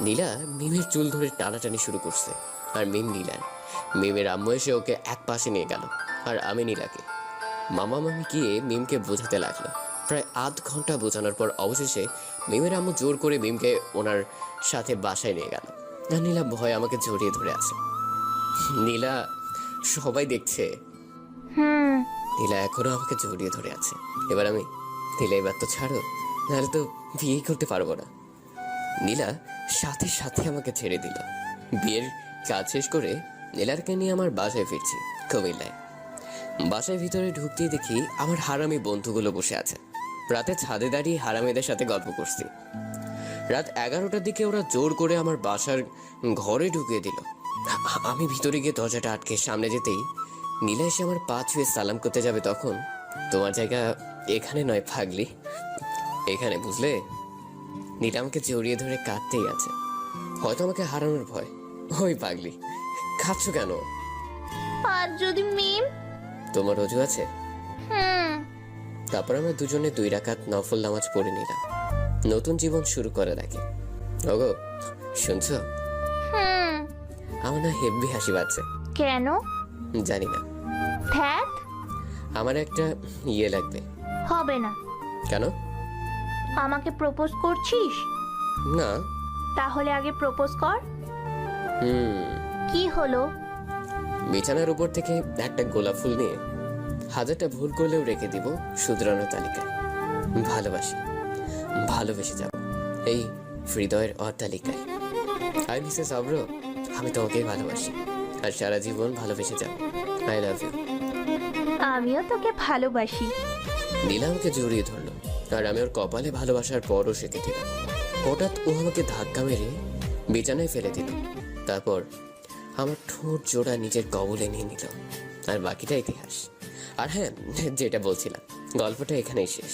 নীলা মিমের চুল ধরে টানাটানি শুরু করছে, আর মিম নীলার। মিমের আম্মু এসে ওকে এক পাশে নিয়ে গেল, আর আমি নীলাকে। মামা মামি গিয়ে মিমকে বোঝাতে লাগলো। প্রায় আধ ঘন্টা বোঝানোর পর অবশেষে মিমের আম্মু জোর করে মিমকে ওনার সাথে বাসায় নিয়ে গেল। আর নীলা ভয় আমাকে জড়িয়ে ধরে আছে। নীলা, সবাই দেখছে। নীলা এখনো আমাকে জড়িয়ে ধরে আছে। এবার আমি, নীলা এবার তো ছাড়ো, নাহলে তো বিয়েই করতে পারবো না। নীলা সাথে সাথে আমাকে ছেড়ে দিল। বিয়ের কাজ শেষ করে নীলারকে নিয়ে আমার বাসায় ফিরছি, কুমিল্লায়। বাসায় ভিতরে ঢুকতেই দেখি আমার হারামি বন্ধুগুলো বসে আছে। রাতে ছাদে দাঁড়িয়ে হারামিদের সাথে গল্প করছি। রাত 11টার দিকে ওরা জোর করে আমার বাসার ঘরে ঢুকিয়ে দিল। আমি ভিতরে গিয়ে দরজাটা আটকে সামনে যেতেই নীলা এসে আমার পা ছুঁয়ে সালাম করতে যাবে, তখন তোমার জায়গা এখানে নয় পাগলি, এখানে, বুঝলে? নীলা আমাকে জড়িয়ে ধরে কাঁদতেই আছে, হয়তো আমাকে হারানোর ভয়। ওই পাগলি, খাচ্ছ কেন? আর যদি মিম? তোমার অজু আছে? তারপর আমরা দুজনে 2 রাকাত নফল নামাজ পড়ে নিলাম নতুন জীবন শুরু করার আগে। ওগো, শুনছো? আমার না হেব্বি হাসি পাচ্ছে। কেন? জানি না, ধ্যাত, আমার একটা ইয়ে লাগবে। হবে না। কেন? আমাকে প্রপোজ করছিস? না। তাহলে আগে প্রপোজ কর। কি হলো? বিছানার উপর থেকে একটা গোলাপ ফুল নিয়ে 1000টা ভুল করলেও রেখে দিব শুধরানোর তালিকায়। ভালোবাসি, ভালোবেসে যাব এই হৃদয়ের অট্টালিকায়। আই মিসেস অব্র, আমি তোমাকেই ভালোবাসি আর সারা জীবন ভালোবেসে যাব। I love you. আমিও তোকে ভালোবাসি। নীলা আমাকে জড়িয়ে ধরলো আর আমি ওর কপালে ভালোবাসার পরও সেঁকে দিলাম। হঠাৎ ও আমাকে ধাক্কা মেরে বিছানায় ফেলে দিল, তারপর আমার ঠোঁট জোড়া নিজের কবলে নিয়ে নিল। আর বাকিটা ইতিহাস। আর হ্যাঁ, যেটা বলছিলাম, গল্পটা এখানেই শেষ।